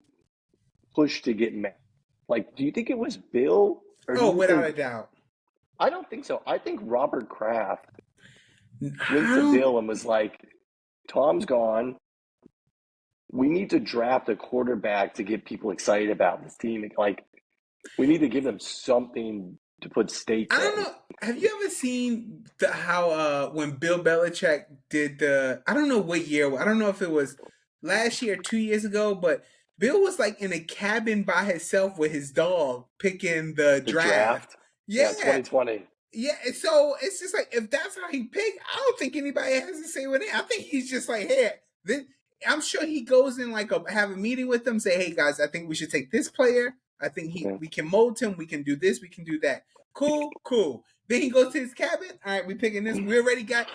pushed to get Mac. Like, do you think it was Bill, or do Oh, you without a think? doubt. I don't think so. I think Robert Kraft went I to don't. Bill and was like, "Tom's gone. We need to draft a quarterback to get people excited about this team. Like, we need to give them something to put I stakes don't in." know. Have you ever seen how when Bill Belichick did the? I don't know what year. I don't know if it was last year, 2 years ago, but Bill was like in a cabin by himself with his dog picking the The draft. draft, yeah, Yeah, 2020. yeah, and so it's just like if that's how he picked, I don't think anybody has to say with it. I think he's just like, hey, this, I'm sure he goes in like have a meeting with them, say, hey guys, I think we should take this player. I think Yeah. we can mold him. We can do this. We can do that. Cool, cool. Then he goes to his cabin. All right, we picking this. We already got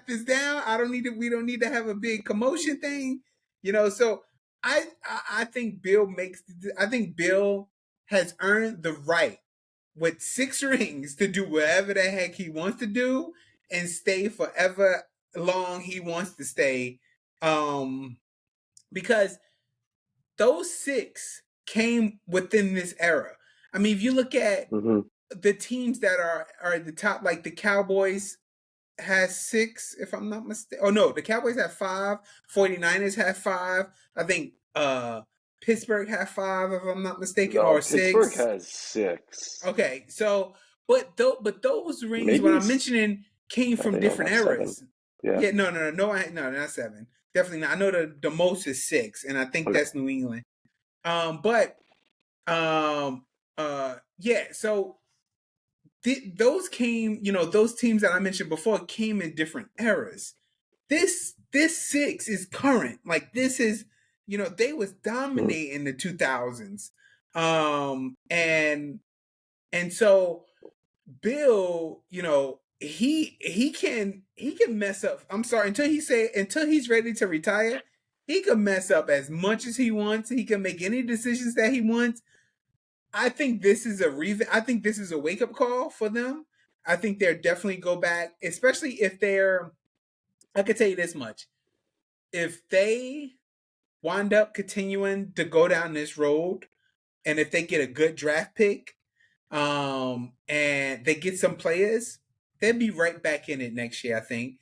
this down. I don't need to. We don't need to have a big commotion thing, So I think Bill makes. I think Bill has earned the right with 6 rings to do whatever the heck he wants to do and stay forever long he wants to stay. Um, because those six came within this era. I mean, if you look at Mm-hmm. the teams that are at the top, like the Cowboys has six, if I'm not mistaken. Oh no, the Cowboys have five, 49ers have five. I think Pittsburgh have five, if I'm not mistaken, No, or Pittsburgh six. has six. Okay, so but those rings, what Maybe I'm mentioning, came no, from they don't different have seven. eras. Yeah. Yeah, no, not seven. Definitely not. I know the most is six, and I think Okay. that's New England. But yeah. So those came, those teams that I mentioned before came in different eras. This six is current. Like this is, they was Mm. dominating the 2000s, and so Bill, he can mess up. I'm sorry, until he's ready to retire, he can mess up as much as he wants. He can make any decisions that he wants. I think this is a reason. I think this is a wake up call for them. I think they're definitely go back, especially if they're. I could tell you this much: if they wind up continuing to go down this road, and if they get a good draft pick, and they get some players, they'll be right back in it next year. I think.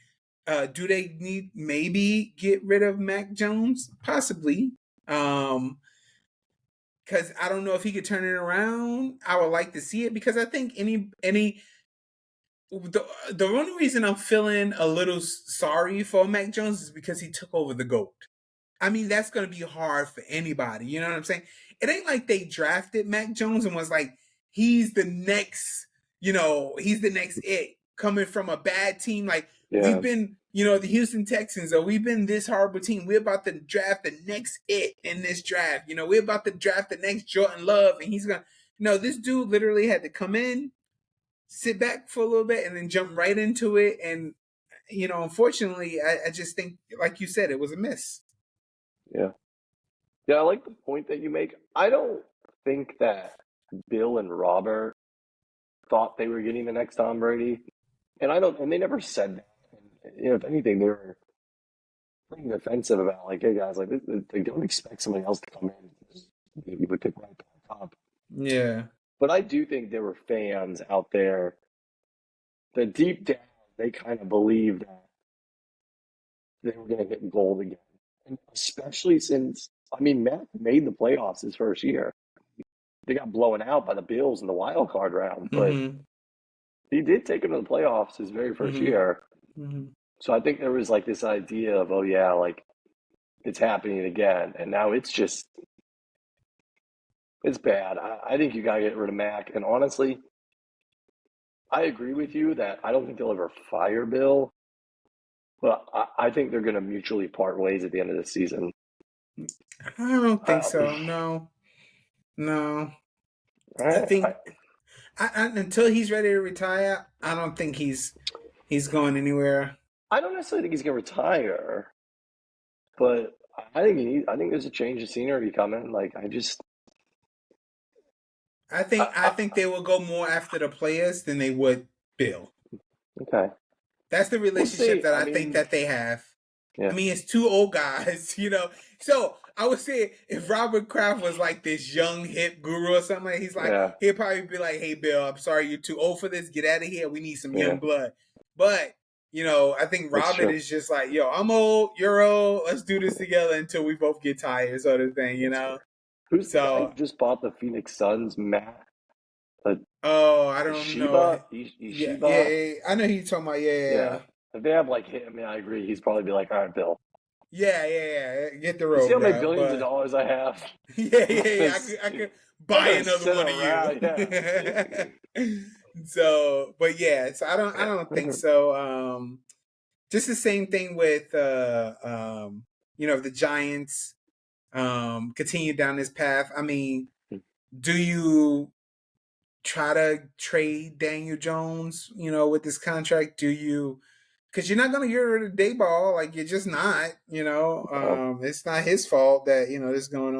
Do they need maybe get rid of Mac Jones? Possibly. Because I don't know if he could turn it around. I would like to see it because I think the only reason I'm feeling a little sorry for Mac Jones is because he took over the GOAT. I mean, that's going to be hard for anybody. You know what I'm saying? It ain't like they drafted Mac Jones and was like, he's the next, he's the next it coming from a bad team. Like we've Yeah. been, the Houston Texans, or we've been this horrible team. We're about to draft the next it in this draft. We're about to draft the next Jordan Love, and he's going to, this dude literally had to come in, sit back for a little bit, and then jump right into it. And, unfortunately, I just think, like you said, it was a miss. Yeah. Yeah. I like the point that you make. I don't think that Bill and Robert thought they were getting the next Tom Brady, and I don't. And they never said that. And, if anything, they were pretty offensive about like, hey guys, like they don't expect somebody else to come in. You would pick right back up. Yeah. But I do think there were fans out there that deep down they kind of believed that they were going to hit gold again. And especially since, I mean, Matt made the playoffs his first year. They got blown out by the Bills in the wild card round, but Mm-hmm. he did take them to the playoffs his very first Mm-hmm. year. Mm-hmm. So I think there was like this idea of, oh yeah, like it's happening again. And now it's bad. I think you got to get rid of Mac. And honestly, I agree with you that I don't think they'll ever fire Bill, but I think they're going to mutually part ways at the end of the season. I don't think Um, so. No, no. I I, think until he's ready to retire, I don't think he's going anywhere. I don't necessarily think he's going to retire, but I think there's a change of scenery coming. Like I just I think they will go more after the players than they would Bill. Okay. That's the We'll relationship see. that I I think mean, that they have. I yeah, mean, it's two old guys, you know. So I would say if Robert Kraft was like this young hip guru or something, he's like yeah, he'd probably be like, "Hey, Bill, I'm sorry you're too old for this. Get out of here. We need some yeah. young blood." But you know, I think That's Robert true. is just like, "Yo, I'm old. You're old. Let's do this together until we both get tired," sort of thing, you That's true. know. Who's the guy who So, just bought the Phoenix Suns? Matt uh, oh, I don't know. Ishiba? Yeah, yeah, Ishiba? yeah. I know who you're talking about. Yeah, Yeah. yeah, If they have like him, yeah, I agree. He's probably be like, all right, Bill. yeah, yeah, yeah. Get the You see road, how many bro. billions of But dollars I have? yeah, I'm yeah, not yeah. gonna, I could I'm not buy gonna another sit one of you. around. Yeah. So, but yeah, so I Yeah. don't think so. Just the same thing with you know, if the Giants continue down this path. I mean, do you try to trade Daniel Jones, you know, with this contract? Do you, because you're not going to get rid of Dayball, like you're just not, you know. No. It's not his fault that, you know, this is going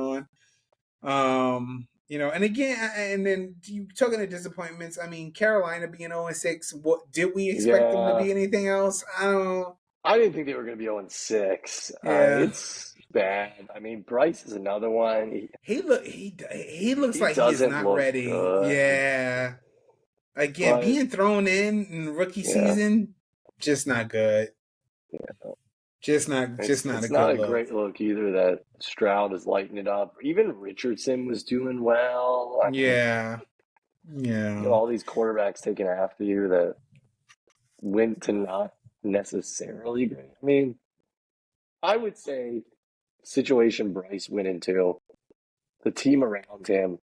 on. You know, and again, and then you talking to disappointments. I mean, Carolina being 0-6. What did we expect them to Yeah. be anything else? I don't. I didn't think they were going to be 0-6. Yeah, It's bad. I mean, Bryce is another one. he looks He like he is doesn't not look ready. good, Yeah, again, but being thrown in rookie yeah, season, just not good. yeah. Just not a It's not good a look. great look either that Stroud is lighting it up. Even Richardson was doing well. I mean, Yeah, you know, yeah, all these quarterbacks taken after you that went to not necessarily great. I mean, I would say situation Bryce went into, the team around him,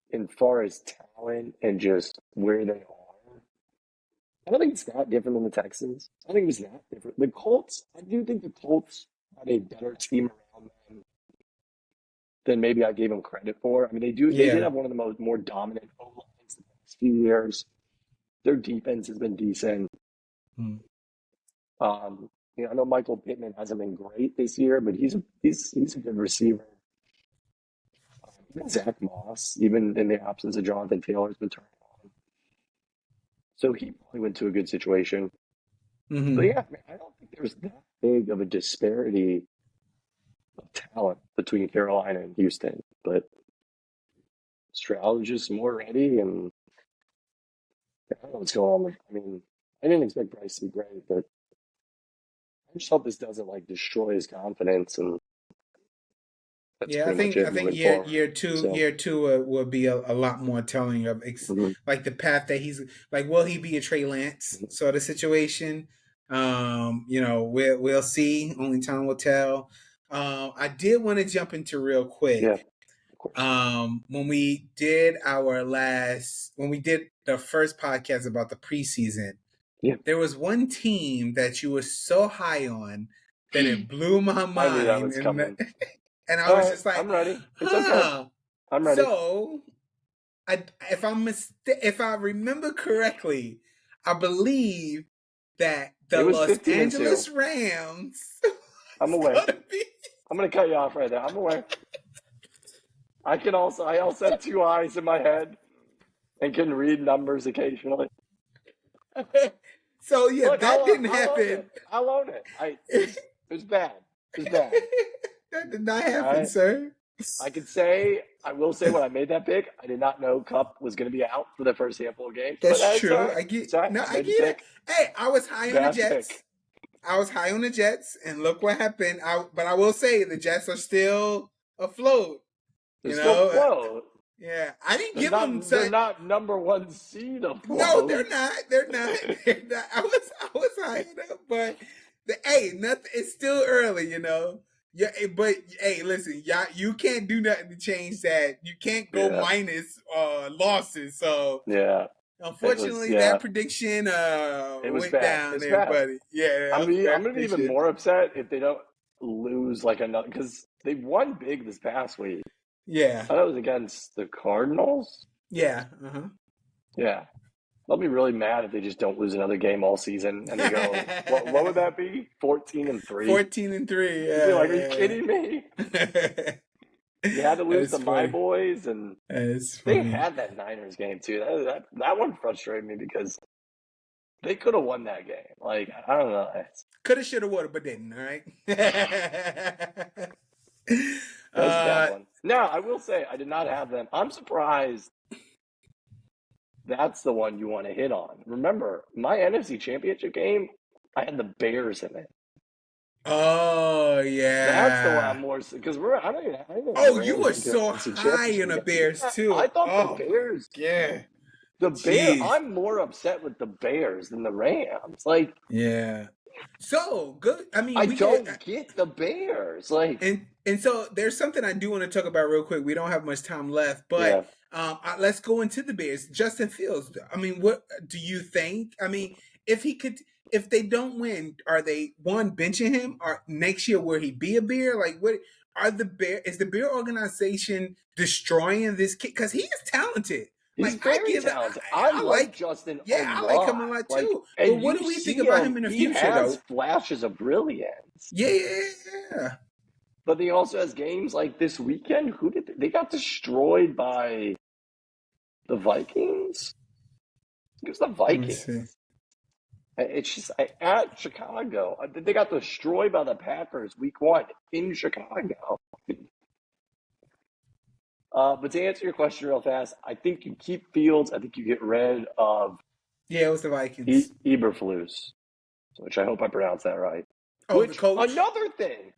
in far as talent and just where they are, I don't think it's that different than the Texans. I think it was that different. The Colts, I do think the Colts had a better team around them than maybe I gave them credit for. I mean, they did yeah. have one of the more dominant O lines the past few years. Their defense has been decent. Hmm. You know, I know Michael Pittman hasn't been great this year, but he's a good receiver. Even Zach Moss, even in the absence of Jonathan Taylor, has been turning on. So he probably went to a good situation. But Hmm. yeah, man, I don't think there's that big of a disparity of talent between Carolina and Houston. But Stroud is just more ready, and I don't know what's going on. I mean, I didn't expect Bryce to be great, but I just hope this doesn't like destroy his confidence, and that's Yeah, pretty much it I think moving forward. So, year two will be a lot more telling of mhm, like the path that he's like. Will he be a Trey Lance mhm. sort of situation? You know, we'll see. Only time will tell. I did want to jump into real Yeah, quick. of course. When we did the first podcast about the preseason, Yeah, there was one team that you were so high on that it blew my I knew that mind, was and coming. and I All was right, just like, I'm ready. It's okay. huh. I'm ready. So, if I remember correctly, I believe that It the was Los 15-2. Angeles Rams I'm is aware. gonna be. I'm gonna cut you off right there. I'm aware. I also have two eyes in my head and can read numbers occasionally. So yeah, Look, that didn't I'll own happen. it. I'll own it. It was bad. It was bad. That did not All happen, right. sir. I will say when I made that pick, I did not know Cup was going to be out for the first handful of games, but That's that's all true. right. It's all right. I I made the get it. pick. Hey, I was high on the Bad Jets. pick. I was high on the Jets, and look what happened. But I will say the Jets are still afloat. They're You still know, afloat. yeah. I didn't give them They're such. not number one seed No, afloat. they're not. They're not. They're not. I was high enough, but hey, nothing. It's still early, you know. Yeah, but hey, listen, y'all, you can't do nothing to change that. You can't go Yeah. minus losses. So Yeah. unfortunately, Yeah. that prediction It was went bad. down It's there, bad. buddy. Yeah, that was a I'm bad gonna be even prediction. more upset if they don't lose like another because they won big this past week. Yeah, I thought it was against the Cardinals. yeah. Uh Yeah. I'll be really mad if they just don't lose another game all season and they go, what would huh. that be? 14-3? 14-3. Just be Yeah, like, are you yeah, kidding me? yeah. You had to lose That's to my funny. boys, and That's they funny. had that Niners game too. That one frustrated me because they could have won that game. Like, I don't know. Coulda, shoulda, woulda, but didn't. All right. That was a bad uh, one. Now, I will say I did not have them. I'm surprised that's the one you want to hit on. Remember, my NFC Championship game, I had the Bears in it. oh That's the one I'm yeah. more because I didn't have the Oh, you Rams were making an so NFC high in Championship the game. Bears Yeah, I too. thought the Oh my Bears, god. the Bear. Jeez. I'm more upset with the Bears than the Rams. Like, Yeah. So good. I mean, I we could. don't get the Bears. Like, And so there's something I do want to talk about real quick. We don't have much time left, but yeah, let's go into the Bears. Justin Fields. I mean, what do you think? I mean, if he could, if they don't win, are they one benching him, or next year will he be a Bear? Like, what are the Bear? Is the Bear organization destroying this kid? Because he is talented. he's Like I very give, talented. I I like like, Justin a yeah, I like him a lot. lot Like, too. But and what you do we think see about him, him in the he future, has though? flashes of brilliance. Yeah, yeah, yeah. But he also has games like this weekend. Who did they got destroyed by the Vikings? It was the Let me Vikings. see. It's just at Chicago. They got destroyed by the Packers week one in Chicago. But to answer your question real fast, I think you keep Fields. I think you get rid of Yeah, it was the Vikings. Eberflus, which I hope I pronounced that right. Oh, the Which, coach. another thing,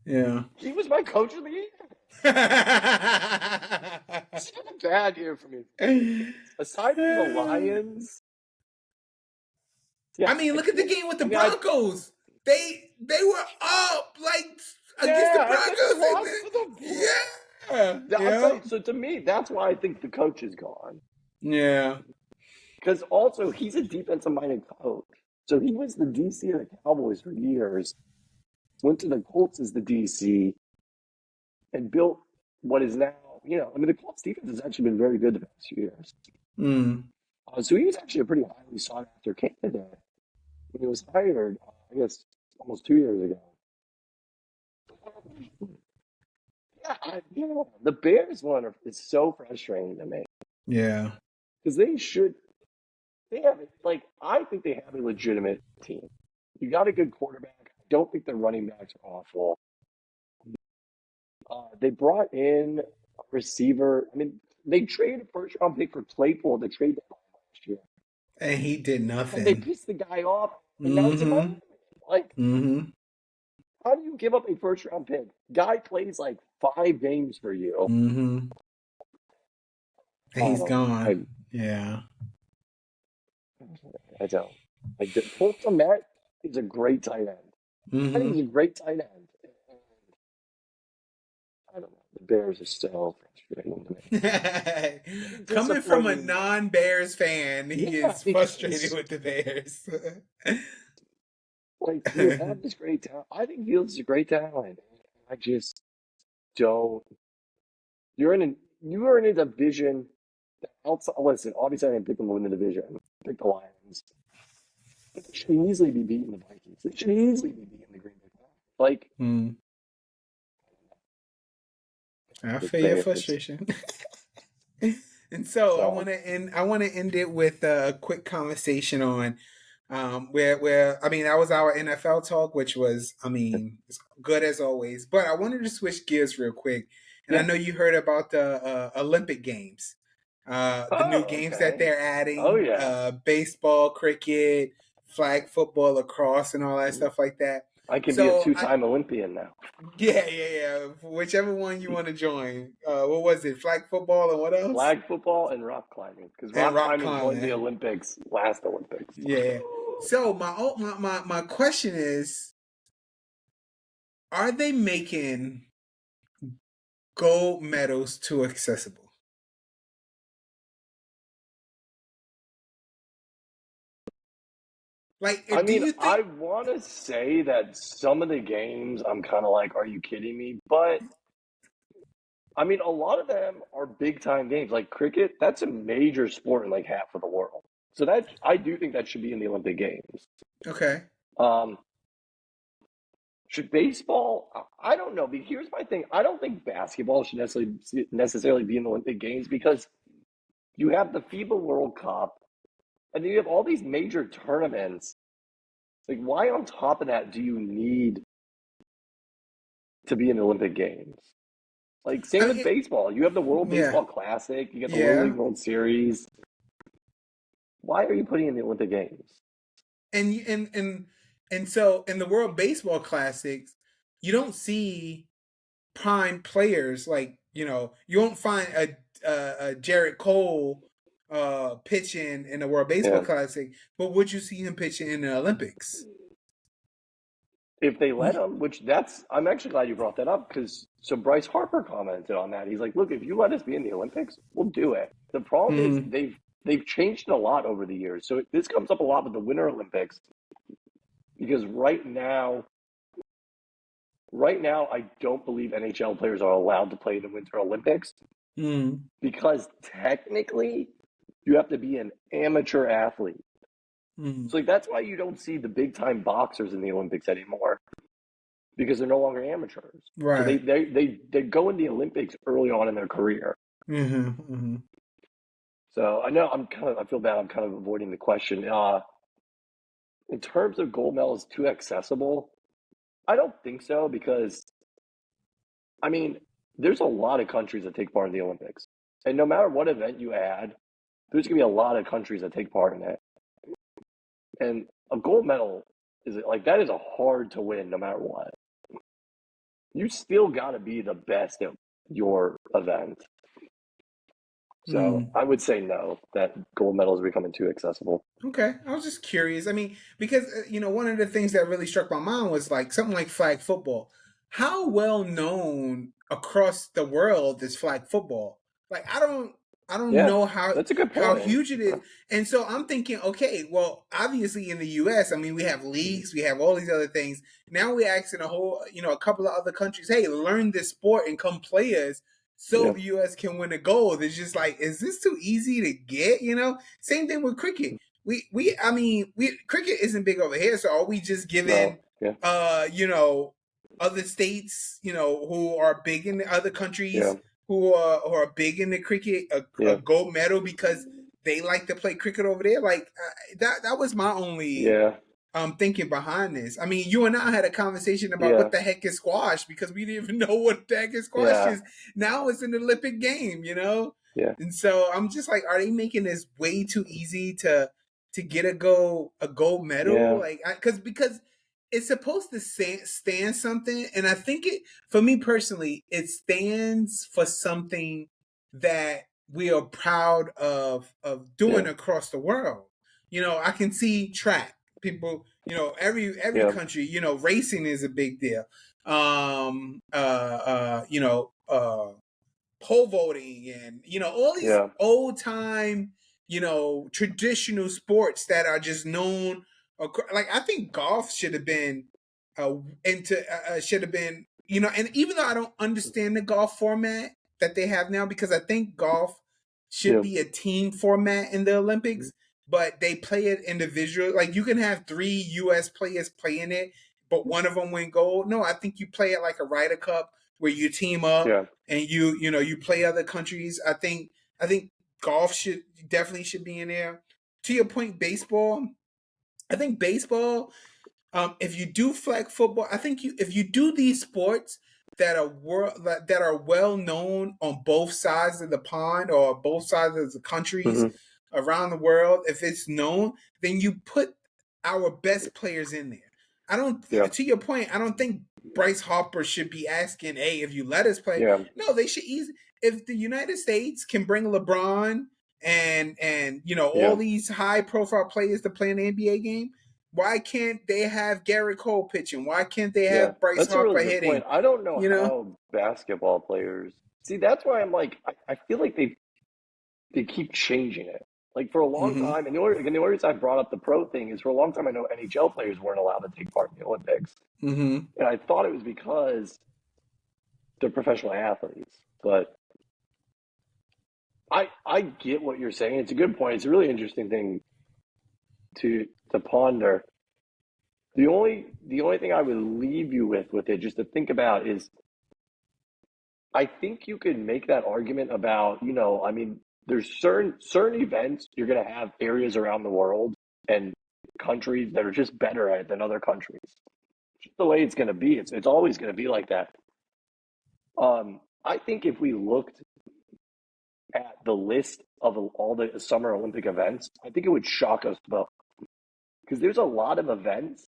Yeah. he was my coach of the year. It's been a bad year for me. Aside from the Lions, yeah, I mean, I look at the can't. game with the I mean, I Broncos. They were up like against the yeah, and then they Broncos, and lost to the then Bull. yeah, I'll tell yeah, you. So to me, that's why I think the coach is gone. yeah. Because also he's a defensive-minded coach. So he was the DC of the Cowboys for years. Went to the Colts as the DC and built what is now. I mean, the Colts defense has actually been very good the past few years. Mm. So he was actually a pretty highly sought after candidate when he was hired. I guess almost 2 years ago. Yeah, the Bears one is so frustrating to me Yeah. because they should. They have it. Like, I think they have a legitimate team. You got a good quarterback. I don't think their running backs are awful. They brought in a receiver. I mean, they traded a first round pick for Claypool to trade that last year. And he did And they nothing. pissed the guy off, and now he's in Mm-hmm. Miami. Like, Mm-hmm. how do you give up a first round pick? Guy plays like 5 games for you. Mm-hmm. And I he's don't know. gone. Yeah. I don't. Like, Cole Kmet is a great tight end. I think Mm-hmm. he's a great tight end. I don't know. The Bears are so frustrating to me. Coming from a Disappointing. non-Bears fan, he Yeah, is frustrated because with the Bears. like you have this great talent. I think Fields is a great talent. I just don't. You are in a division that outside. Listen, obviously I didn't pick them to win the division. I picked the Lions. But they should easily be beating the Vikings. They should easily be beating the Green Bay Packers. Like Hmm. I the feel your Bears. frustration. And so I want So to end. I want to end it with a quick conversation on where I mean that was our NFL talk, which was good as always. But I wanted to switch gears real quick, and I yeah. know you heard about the Olympic Games, the new Oh, games that okay. they're Oh adding, yeah. baseball, cricket, flag football, lacrosse, and all that stuff like that. I can be a So I two-time Olympian now. yeah, yeah, yeah. Whichever one you want to join. What was it? Flag football and what else? Flag football and rock climbing because And rock rock climbing joined the climbing. Olympics last Olympics. Yeah. So my question is, are they making gold medals too accessible? Like, I do mean, you I think? want to say that some of the games I'm kind of like, are you kidding me? But I mean, a lot of them are big time games. Like cricket, that's a major sport in like half of the world. So that I do think that should be in the Olympic Games. Okay. Um, Should baseball? I don't know. But here's my thing. I don't think basketball should necessarily be in the Olympic Games because you have the FIBA World Cup, and then you have all these major tournaments. Like, why on top of that do you need to be in the Olympic Games? Like, same I with mean, baseball. You have the World yeah, Baseball Classic. You got the Little yeah, League World Series. Why are you putting in the Olympic Games? and so in the World Baseball Classics, you don't see prime players like you won't find a Jarrett Cole pitching in the World Baseball Yeah. Classic, but would you see him pitching in the Olympics? If they let him, I'm actually glad you brought that up because so Bryce Harper commented on that. He's like, "Look, if you let us be in the Olympics, we'll do it." The problem is Mm-hmm. they've changed it a lot over the years. So this comes up a lot with the Winter Olympics because right now, I don't believe NHL players are allowed to play in the Winter Olympics Mm-hmm. because technically you have to be an amateur athlete. Mm-hmm. So like that's why you don't see the big time boxers in the Olympics anymore because they're no longer amateurs. So they Right. they they, they go in the Olympics early on in their career. Mm-hmm. Mm-hmm. So I know I feel bad. I'm kind of avoiding the question. In terms of gold medals too accessible, I don't think so because I mean there's a lot of countries that take part in the Olympics, and no matter what event you add, there's gonna be a lot of countries that take part in it. And a gold medal is like that is a hard to win no matter what. You still got to be the best at your event. So Mm-hmm. I would say no, that gold medal is becoming too accessible. Okay, I was just curious. I mean, because one of the things that really struck my mind was like something like flag football. How well known across the world is flag football? Like, I don't Yeah, know that's a good how point. huge it is. And so I'm thinking, okay, well, obviously in the U.S., I mean, we have leagues, we have all these other things. Now we're asking a couple of other countries, hey, learn this sport and come play us, so Yeah, the U.S. can win a gold. It's just like, is this too easy to get? Same thing with cricket. We cricket isn't big over here, so are we just no, giving yeah, uh you know other states who are big in the other yeah, countries who are big in the cricket a yeah, gold medal because they like to play cricket over there? Like that was my only yeah, thinking behind this. I mean, you and I had a conversation about yeah, what the heck is squash because we didn't even know what the heck is squash yeah, is. Now it's an Olympic game. yeah, And so I'm just like, are they making this way too easy to get a gold medal? yeah, Like, because it's supposed to stand something, and I think it for me personally, it stands for something that we are proud of doing yeah, across the world. I can see track people. Every yeah, country. Racing is a big deal. Pole voting and all these yeah, old time traditional sports that are just known like I think golf should have been into should have been and even though I don't understand the golf format that they have now because I think golf should yeah, be a team format in the Olympics, but they play it individual. Like you can have 3 US players playing it, but one of them win gold. No, I think you play it like a Ryder Cup where you team up yeah, and you play other countries. I think golf should be in there. To your point, baseball. I think baseball. If you do flag football, I think if you do these sports that are well known on both sides of the pond or both sides of the countries hmm around the world, if it's known, then you put our best players in there. I don't. yeah, To your point, I don't think Bryce Harper should be asking, "Hey, if you let us play." yeah, No, they should easy. If the United States can bring LeBron and all yeah, these high profile players to play an NBA game, why can't they have Garrett Cole pitching? Why can't they yeah. have Bryce That's a really Harper good point. hitting? I don't know You know? how basketball players see. That's why I'm like, I feel like they keep changing it. Like for a long Mm-hmm. time, and the only reason I brought up the pro thing is for a long time I know NHL players weren't allowed to take part in the Olympics, Mm-hmm. and I thought it was because they're professional athletes. But I get what you're saying. It's a good point. It's a really interesting thing to ponder. the only thing I would leave you with it just to think about is I think you could make that argument about, I mean, there's certain events you're going to have areas around the world and countries that are just better at it than other countries. Just the way it's going to be. It's always going to be like that. I think if we looked at the list of all the Summer Olympic events, I think it would shock us both because there's a lot of events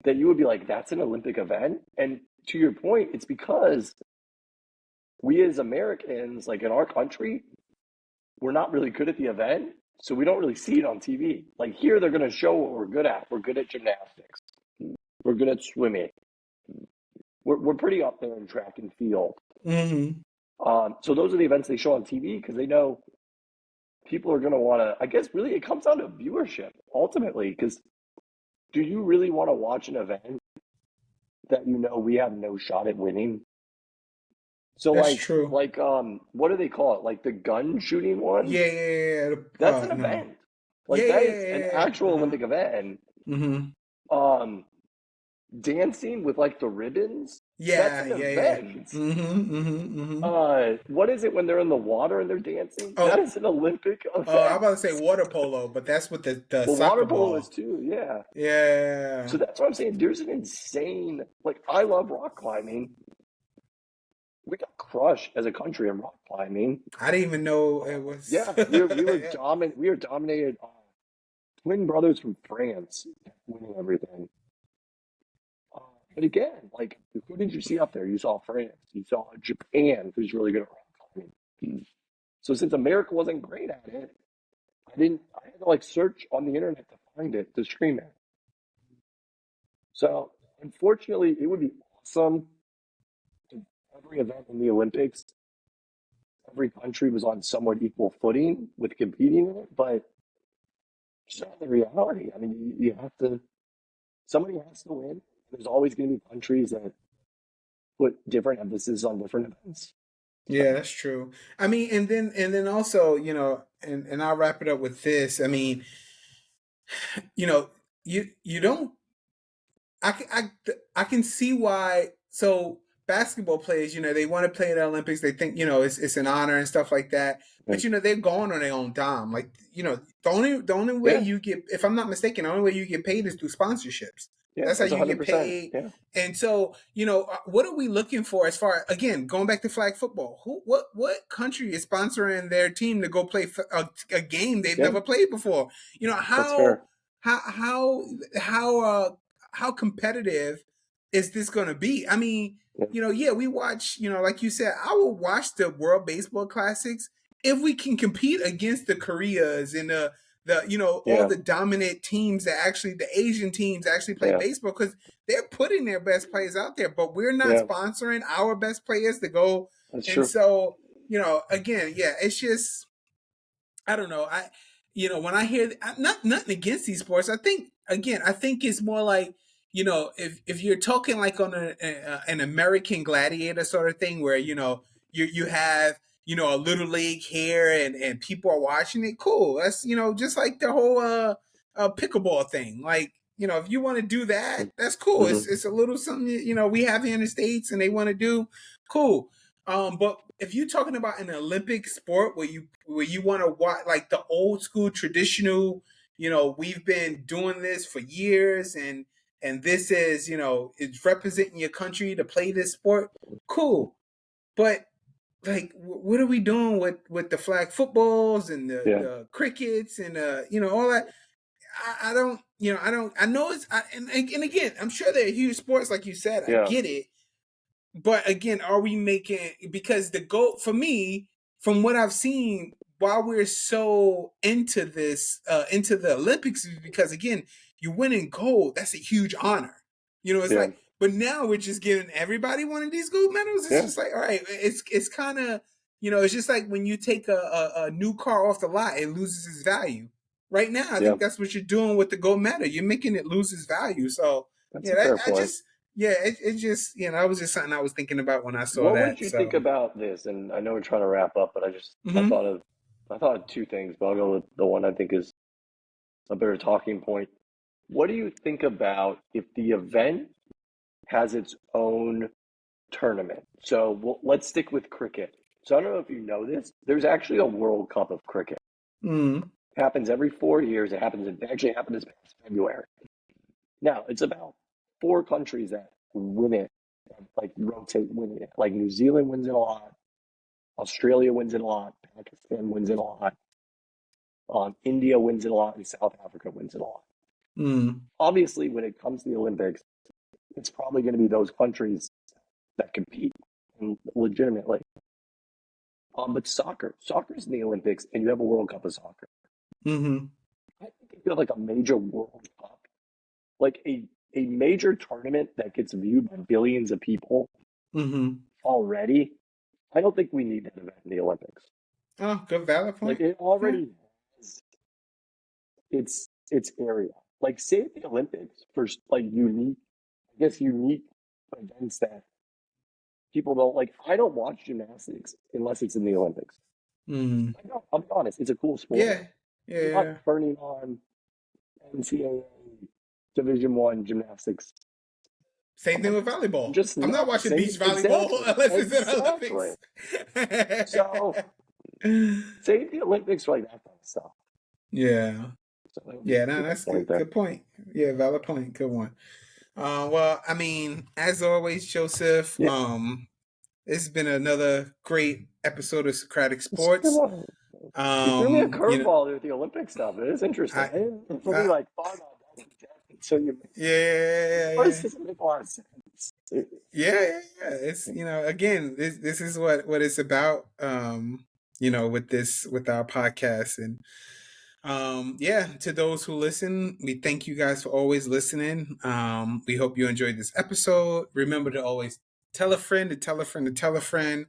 that you would be like, that's an Olympic event. And to your point, it's because we as Americans, like in our country, we're not really good at the event. So we don't really see it on TV. Like here, they're going to show what we're good at. We're good at gymnastics. We're good at swimming. We're pretty up there in track and field. Mm-hmm. So those are the events they show on TV because they know people are going to want to. I guess really it comes down to viewership ultimately. Because do you really want to watch an event that we have no shot at winning? So That's like true. like what do they call it? Like the gun shooting one? Yeah, yeah, yeah. That's an No. event. Yeah, Like yeah, that yeah, is an yeah, yeah. actual Uh-huh. Olympic event. Mm-hmm. Um, Dancing with like the ribbons, that's Yeah, an yeah, yeah. event. Mm-hmm. Mm-hmm. Mm-hmm. What is it when they're in the water and they're dancing? That Oh, is an Olympic I'm event. about to say water polo, but that's with the Well, soccer water polo is ball. too, yeah. Yeah. So that's what I'm saying. There's an insane, like, I love rock climbing. We got crushed as a country in rock climbing. I didn't even know it was. Yeah, we were Yeah. we were dominated. Twin brothers from France winning everything. Uh, but again, like, who did you see up there? You saw France. You saw Japan, who's really good at rock climbing. So since America wasn't great at it, I had to like search on the internet to find it to stream it. So unfortunately, it would be awesome if every event in the Olympics, every country was on somewhat equal footing with competing in it, but it's not the reality. I mean, you have to, somebody has to win. There's always going to be countries that put different emphasis on different events. Yeah, So, that's true. I mean, and then also, and I'll wrap it up with this. I mean, you know, you don't I can see why. So basketball players, they want to play at the Olympics. They think, it's an honor and stuff like that. yeah, But they're going on their own dime. Like, the only way yeah, you get, if I'm not mistaken, the only way you get paid is through sponsorships. yeah, That's how that's you get 100%. paid. Yeah, And so, what are we looking for as far, again, going back to flag football? What country is sponsoring their team to go play a game they've yeah, never played before? You know that's how fair. how how how uh how competitive is this going to be? I mean, Yeah, yeah, we watch, like you said, I will watch the World Baseball Classics if we can compete against the Koreas and all yeah, the dominant teams that actually, the Asian teams actually play yeah, baseball, because they're putting their best players out there, but we're not yeah, sponsoring our best players to go. that's And true. so, again, yeah, it's just, I don't know. When I hear, not nothing against these sports, I think it's more like, if you're talking like on an American Gladiator sort of thing, where you have a little league here, and people are watching it. Cool. That's just like the whole pickleball thing. Like, if you want to do that, that's cool. Mm-hmm. It's a little something we have here in the States, and they want to do. Cool. But if you're talking about an Olympic sport where you want to watch like the old school traditional, we've been doing this for years, and this is, it's representing your country to play this sport. Cool. But like, what are we doing with the flag footballs and the Yeah, the crickets and all that? I don't, I know and again, I'm sure they're huge sports, like you said. I yeah, get it, but again, are we making, because the goal for me, from what I've seen, while we're so into this, into the Olympics, is because, again, you winning gold, that's a huge honor. It's yeah, like, but now we're just giving everybody one of these gold medals. It's yeah, just like, all right, it's kind of, it's just like when you take a new car off the lot, it loses its value. Right now, I yeah. think that's what you're doing with the gold medal. You're making it lose its value. So That's yeah, a fair point. it just, that was just something I was thinking about when I saw What would that. you think So, about this? And I know we're trying to wrap up, but I hmm thought of two things, but I'll go with the one I think is a better talking point. What do you think about if the event has its own tournament? So let's stick with cricket. So I don't know if you know this. There's actually a World Cup of cricket. Mm. It happens every 4 years. It actually happened this past February. Now it's about four countries that win it, like rotate winning it. Like New Zealand wins it a lot, Australia wins it a lot, Pakistan wins it a lot, India wins it a lot, and South Africa wins it a lot. Mm. Obviously, when it comes to the Olympics, it's probably going to be those countries that compete legitimately. But soccer's in the Olympics, and you have a World Cup of soccer. Mm-hmm. I think if you have like a major World Cup, like a major tournament that gets viewed by billions of people Mm-hmm. already, I don't think we need that event in the Olympics. Oh, good valid Like point. it Yeah. already has its area. Like save the Olympics for like unique events that people don't like. I don't watch gymnastics unless it's in the Olympics. Mm. I don't, I'll be honest, it's a cool sport. Yeah. I'm Yeah. not turning on NCAA Division I gymnastics. Same thing with I'm volleyball. just I'm not not watching saying beach volleyball exactly. unless it's in the Exactly. Olympics. So save the Olympics for like that kind of stuff. Yeah. So that would be Yeah, no, my that's point good. there. Good point. Yeah, valid point. Good one. Well, I mean, as always, Joseph, Yeah. this has been another great episode of Socratic It's a good Sports. one. You threw me a You know, curveball with the Olympic stuff. It is interesting. I, I didn't really I like thought about that in depth until you yeah, yeah, Of course yeah, doesn't make a lot of sense. yeah. It's again, this is what it's about. With our podcast and yeah, to those who listen, we thank you guys for always listening. We hope you enjoyed this episode. Remember to always tell a friend to tell a friend to tell a friend.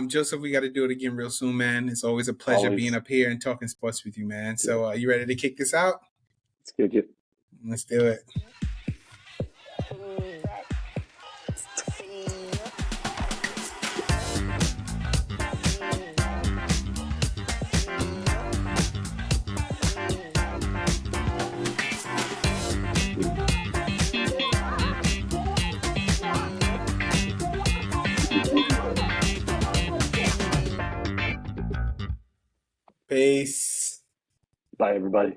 Joseph, we got to do it again real soon, man. It's always a pleasure being Always. up here and talking sports with you, man. Yeah. So, you ready to kick this out? It's good. Let's do it. Peace. Bye, everybody.